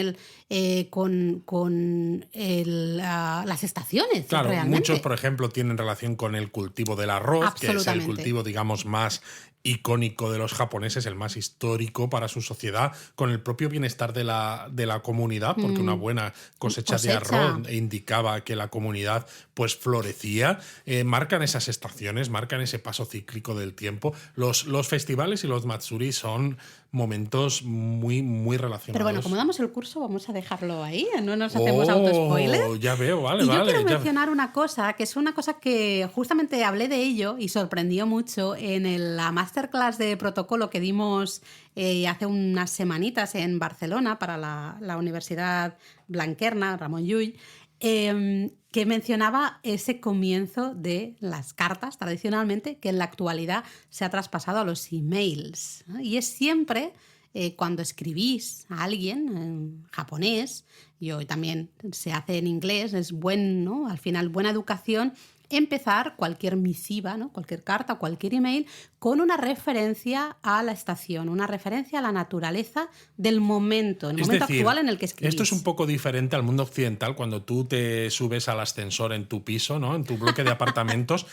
las estaciones. Claro, realmente. Muchos, por ejemplo, tienen relación con el cultivo del arroz, que es el cultivo, digamos, más icónico de los japoneses, el más histórico para su sociedad, con el propio bienestar de la comunidad, porque una buena cosecha de arroz indicaba que la comunidad pues florecía. Marcan esas estaciones, marcan ese paso cíclico del tiempo. Los festivales y los matsuri son momentos muy, muy relacionados. Pero bueno, como damos el curso, vamos a dejarlo ahí, no nos hacemos auto-spoiler. Ya veo, vale, y vale. Yo quiero mencionar una cosa, que es una cosa que justamente hablé de ello y sorprendió mucho en la masterclass de protocolo que dimos hace unas semanitas en Barcelona para la Universidad Blanquerna, Ramon Llull, que mencionaba ese comienzo de las cartas tradicionalmente, que en la actualidad se ha traspasado a los emails, ¿no? Y es siempre cuando escribís a alguien en japonés, y hoy también se hace en inglés, es ¿no? Al final buena educación empezar cualquier misiva, ¿no? Cualquier carta o cualquier email con una referencia a la estación, una referencia a la naturaleza del momento, el momento actual en el que escribís. Esto es un poco diferente al mundo occidental, cuando tú te subes al ascensor en tu piso, ¿no? En tu bloque de apartamentos,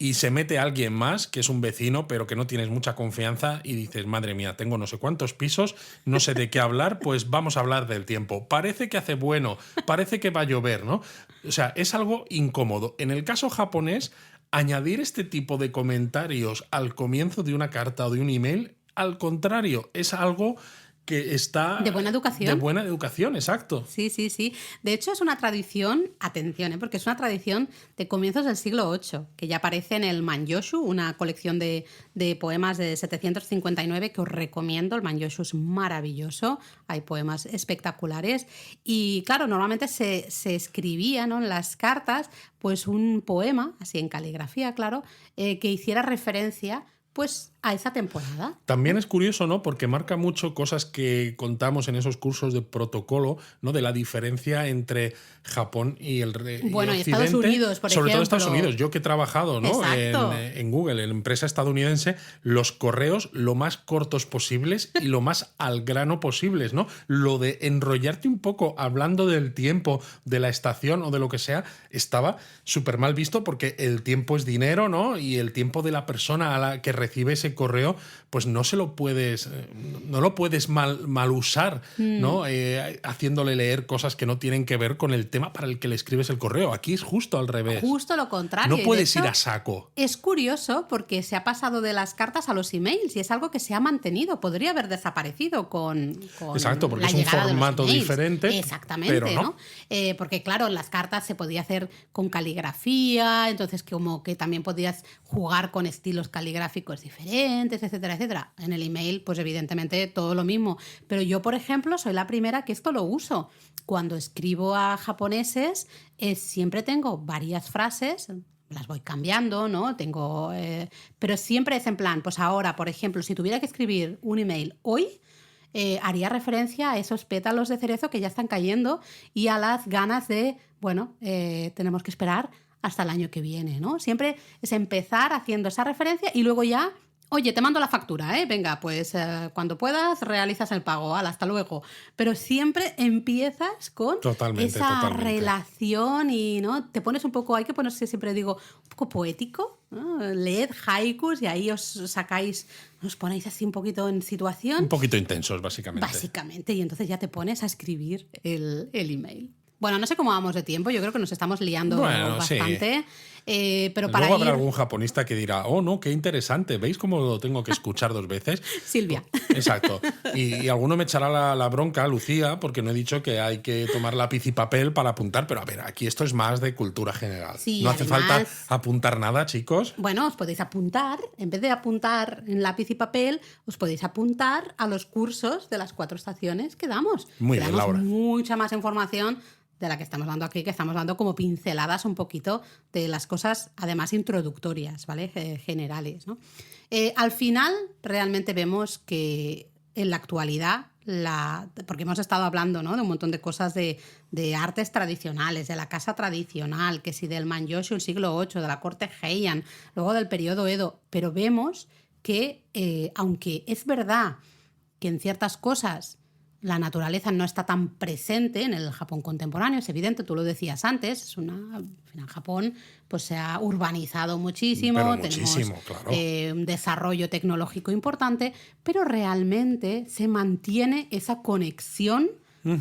y se mete alguien más, que es un vecino, pero que no tienes mucha confianza, y dices, madre mía, tengo no sé cuántos pisos, no sé de qué hablar, pues vamos a hablar del tiempo. Parece que hace bueno, parece que va a llover, ¿no? O sea, es algo incómodo. En el caso japonés, añadir este tipo de comentarios al comienzo de una carta o de un email, al contrario, es algo que está... De buena educación. De buena educación, exacto. Sí, sí, sí. De hecho, es una tradición, atención, porque es una tradición de comienzos del siglo VIII, que ya aparece en el Manyoshu, una colección de poemas de 759 que os recomiendo. El Manyoshu es maravilloso, hay poemas espectaculares. Y claro, normalmente se escribía, ¿no?, en las cartas pues un poema, así en caligrafía, claro, que hiciera referencia pues a esa temporada. También es curioso, ¿no? Porque marca mucho cosas que contamos en esos cursos de protocolo, ¿no? De la diferencia entre Japón y el bueno, y Estados Unidos, por sobre ejemplo. todo Estados Unidos. Yo que he trabajado, ¿no?, en Google, en la empresa estadounidense, los correos lo más cortos posibles y lo más al grano posibles, ¿no? Lo de enrollarte un poco hablando del tiempo, de la estación o de lo que sea, estaba súper mal visto, porque el tiempo es dinero, ¿no? Y el tiempo de la persona a la que recibe ese correo, pues no lo puedes mal usar, ¿no? Haciéndole leer cosas que no tienen que ver con el tema para el que le escribes el correo. Aquí es justo al revés. Justo lo contrario. No puedes ir a saco. Es curioso porque se ha pasado de las cartas a los emails y es algo que se ha mantenido. Podría haber desaparecido con exacto, porque la es un llegada formato de los emails. diferente. Exactamente, pero no. Porque claro, en las cartas se podía hacer con caligrafía, entonces como que también podías jugar con estilos caligráficos diferentes, etcétera, etcétera. En el email, pues evidentemente todo lo mismo. Pero yo, por ejemplo, soy la primera que esto lo uso. Cuando escribo a japoneses, siempre tengo varias frases, las voy cambiando, ¿no? Pero siempre es en plan, pues ahora, por ejemplo, si tuviera que escribir un email hoy, haría referencia a esos pétalos de cerezo que ya están cayendo y a las ganas de, bueno, tenemos que esperar hasta el año que viene, ¿no? Siempre es empezar haciendo esa referencia y luego ya, oye, te mando la factura, ¿eh? Venga, pues cuando puedas realizas el pago, hasta luego. Pero siempre empiezas con esa relación y, ¿no? Te pones un poco, hay que ponerse, siempre digo, un poco poético, ¿no? Leed haikus y ahí os ponéis así un poquito en situación. Un poquito intensos, básicamente. Básicamente, y entonces ya te pones a escribir el email. Bueno, no sé cómo vamos de tiempo, yo creo que nos estamos liando bastante. Sí. Pero para luego habrá algún japonista que dirá, oh, no, qué interesante, ¿veis cómo lo tengo que escuchar 2 veces? Silvia. Exacto. Y alguno me echará la bronca, Lucía, porque no he dicho que hay que tomar lápiz y papel para apuntar, pero a ver, aquí esto es más de cultura general. Sí, no hace falta apuntar nada, chicos. Bueno, os podéis apuntar, en vez de apuntar en lápiz y papel, os podéis apuntar a los cursos de las 4 estaciones que damos. Muy bien, Laura. Mucha más información de la que estamos dando aquí, que estamos dando como pinceladas un poquito de las cosas, además introductorias, ¿vale? Generales, ¿no? Al final, realmente vemos que en la actualidad, porque hemos estado hablando, ¿no?, de un montón de cosas de artes tradicionales, de la casa tradicional, que si del Manyoshu, el siglo VIII, de la corte Heian, luego del periodo Edo, pero vemos que, aunque es verdad que en ciertas cosas la naturaleza no está tan presente en el Japón contemporáneo, es evidente, tú lo decías antes, en Japón pues se ha urbanizado muchísimo, Pero tenemos muchísimo, claro. un desarrollo tecnológico importante, pero realmente se mantiene esa conexión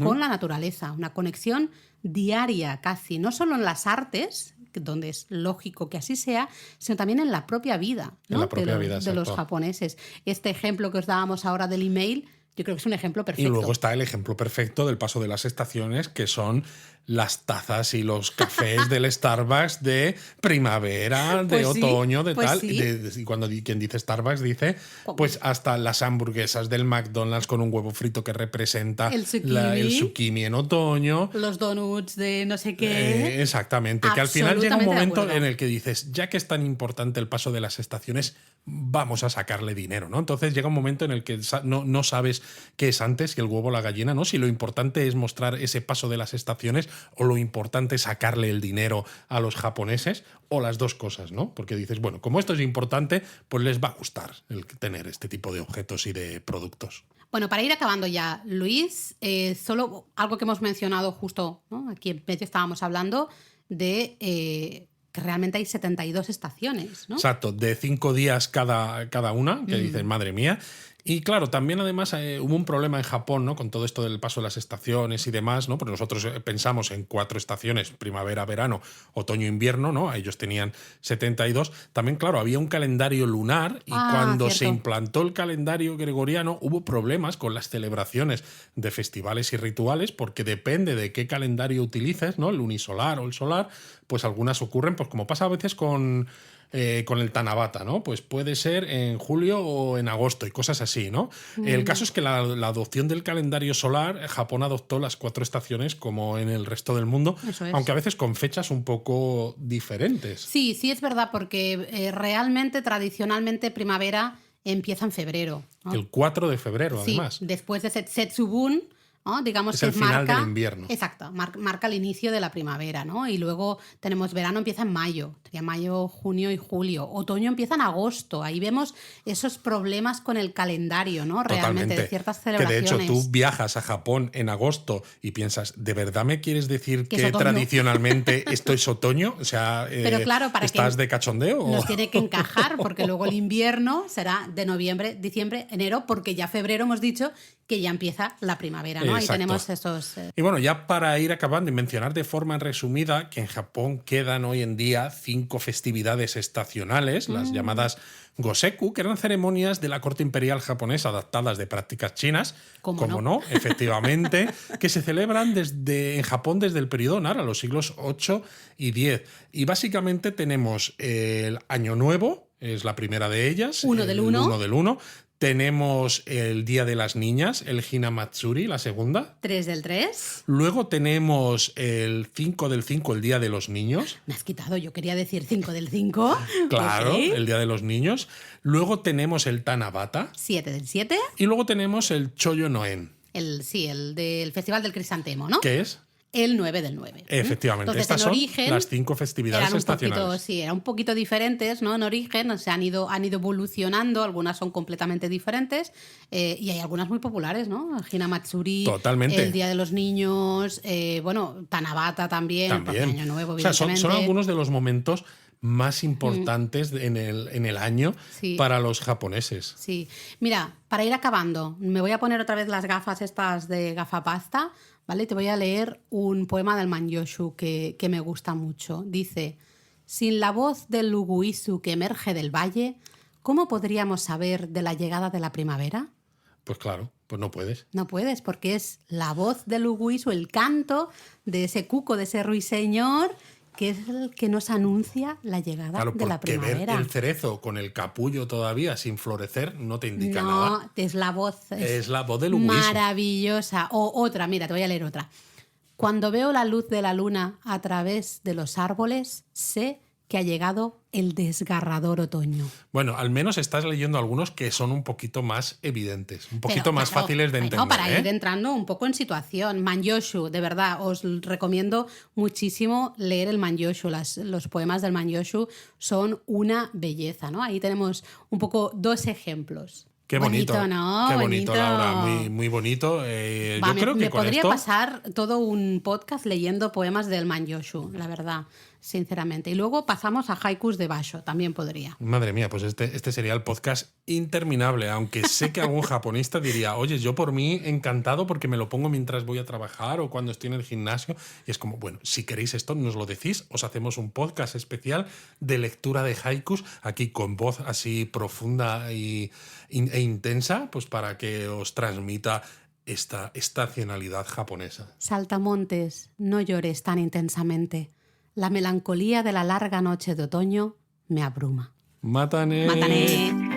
con la naturaleza, una conexión diaria casi, no solo en las artes, donde es lógico que así sea, sino también en la propia vida, ¿no? En la propia de vida, de los exacto. japoneses. Este ejemplo que os dábamos ahora del email, yo creo que es un ejemplo Y perfecto. luego está el ejemplo perfecto del paso de las estaciones, que son las tazas y los cafés del Starbucks de primavera, de Pues sí, otoño, de pues tal. sí. Y cuando quien dice Starbucks dice, pues hasta las hamburguesas del McDonald's con un huevo frito que representa El zucchini. el zucchini en otoño. Los donuts de no sé qué. Exactamente, que al final llega un Absolutamente de momento acuerdo. en el que dices, ya que es tan importante el paso de las estaciones, vamos a sacarle dinero, ¿no? Entonces llega un momento en el que no sabes qué es antes, que el huevo o la gallina, ¿no? Si lo importante es mostrar ese paso de las estaciones o lo importante es sacarle el dinero a los japoneses, o las dos cosas, ¿no? Porque dices, bueno, como esto es importante, pues les va a gustar el tener este tipo de objetos y de productos. Bueno, para ir acabando ya, Luis, solo algo que hemos mencionado justo, ¿no? Aquí en medio estábamos hablando de que realmente hay 72 estaciones, ¿no? Exacto, de 5 días cada una, que dicen, madre mía. Y claro, también además hubo un problema en Japón, ¿no? Con todo esto del paso de las estaciones y demás, ¿no? Porque nosotros pensamos en 4 estaciones, primavera, verano, otoño, invierno, ¿no? Ellos tenían 72. También, claro, había un calendario lunar y cuando se cierto. implantó el calendario gregoriano hubo problemas con las celebraciones de festivales y rituales, porque depende de qué calendario utilices, ¿no? El unisolar o el solar, pues algunas ocurren, pues como pasa a veces con el Tanabata, ¿no? Pues puede ser en julio o en agosto y cosas así, ¿no? El caso es que la adopción del calendario solar, Japón adoptó las 4 estaciones como en el resto del mundo, Eso es. aunque a veces con fechas un poco diferentes. Sí, sí es verdad, porque realmente, tradicionalmente, primavera empieza en febrero, ¿no? El 4 de febrero, Sí, además. después de Setsubun, ¿no? Digamos Es que el final marca, del invierno. Exacto, marca el inicio de la primavera, ¿no? Y luego tenemos verano, empieza en mayo, sería mayo, junio y julio. Otoño empieza en agosto. Ahí vemos esos problemas con el calendario, ¿no? Realmente, de ciertas Que de celebraciones. hecho tú viajas a Japón en agosto y piensas, ¿de verdad me quieres decir Que es que otoño. tradicionalmente esto es otoño? O sea, Pero claro, para ¿estás que de cachondeo? nos tiene que encajar, porque luego el invierno será de noviembre, diciembre, enero, porque ya febrero hemos dicho que ya empieza la primavera, ¿no? Ahí Exacto. tenemos esos... Y bueno, ya para ir acabando y mencionar de forma resumida que en Japón quedan hoy en día 5 festividades estacionales, las llamadas Goseku, que eran ceremonias de la corte imperial japonesa adaptadas de prácticas chinas, ¿Cómo no, efectivamente, que se celebran en Japón desde el periodo Nara, los siglos 8 y 10. Y básicamente tenemos el Año Nuevo, es la primera de ellas. Uno del uno. 1 del 1. Tenemos el Día de las Niñas, el Hinamatsuri, la segunda. 3 del 3. Luego tenemos el 5 del 5, el Día de los Niños. Me has quitado, yo quería decir 5 del 5. Claro, Ok. el Día de los Niños. Luego tenemos el Tanabata. 7 del 7. Y luego tenemos el Choyo Noen. El del Festival del Crisantemo, ¿no? ¿Qué es? El 9 del 9. Efectivamente, Entonces, estas en son origen, las 5 festividades eran un estacionales. poquito, sí, eran un poquito diferentes, ¿no? En origen, o sea, han ido evolucionando, algunas son completamente diferentes y hay algunas muy populares, ¿no? Hinamatsuri, Totalmente. el Día de los Niños, bueno, Tanabata también, porque Año Nuevo, O sea, evidentemente. son algunos de los momentos más importantes en el año Sí. para los japoneses. Sí, mira, para ir acabando, me voy a poner otra vez las gafas estas de gafapasta, ¿vale? Te voy a leer un poema del Manyoshu que me gusta mucho. Dice, sin la voz del Luguizu que emerge del valle, ¿cómo podríamos saber de la llegada de la primavera? Pues claro, pues no puedes. No puedes, porque es la voz del Luguizu, el canto de ese cuco, de ese ruiseñor, que es el que nos anuncia la llegada Claro, de la porque ver primavera. el cerezo con el capullo todavía sin florecer no te indica No, nada. es la voz. Es la voz del Luguizu. Maravillosa. O otra, mira, te voy a leer otra. Cuando veo la luz de la luna a través de los árboles, sé que ha llegado el desgarrador otoño. Bueno, al menos estás leyendo algunos que son un poquito más evidentes, un poquito Pero, más claro, fáciles de bueno, entender. para ir entrando un poco en situación. Manyoshu, de verdad, os recomiendo muchísimo leer el Manyoshu. Los poemas del Manyoshu son una belleza, ¿no? Ahí tenemos un poco 2 ejemplos. Qué bonito, ¿no? Qué bonito, Bonito. Laura, muy, muy bonito. Yo creo que me con podría esto... pasar todo un podcast leyendo poemas del Manyoshu, la verdad, sinceramente. Y luego pasamos a haikus de Basho, también podría. Madre mía, pues este sería el podcast interminable, aunque sé que algún japonista diría, oye, yo por mí encantado porque me lo pongo mientras voy a trabajar o cuando estoy en el gimnasio. Y es como, bueno, si queréis esto, nos lo decís, os hacemos un podcast especial de lectura de haikus, aquí con voz así profunda e intensa, pues para que os transmita esta estacionalidad japonesa. Saltamontes, no llores tan intensamente. La melancolía de la larga noche de otoño me abruma. ¡Mátane! ¡Mátane!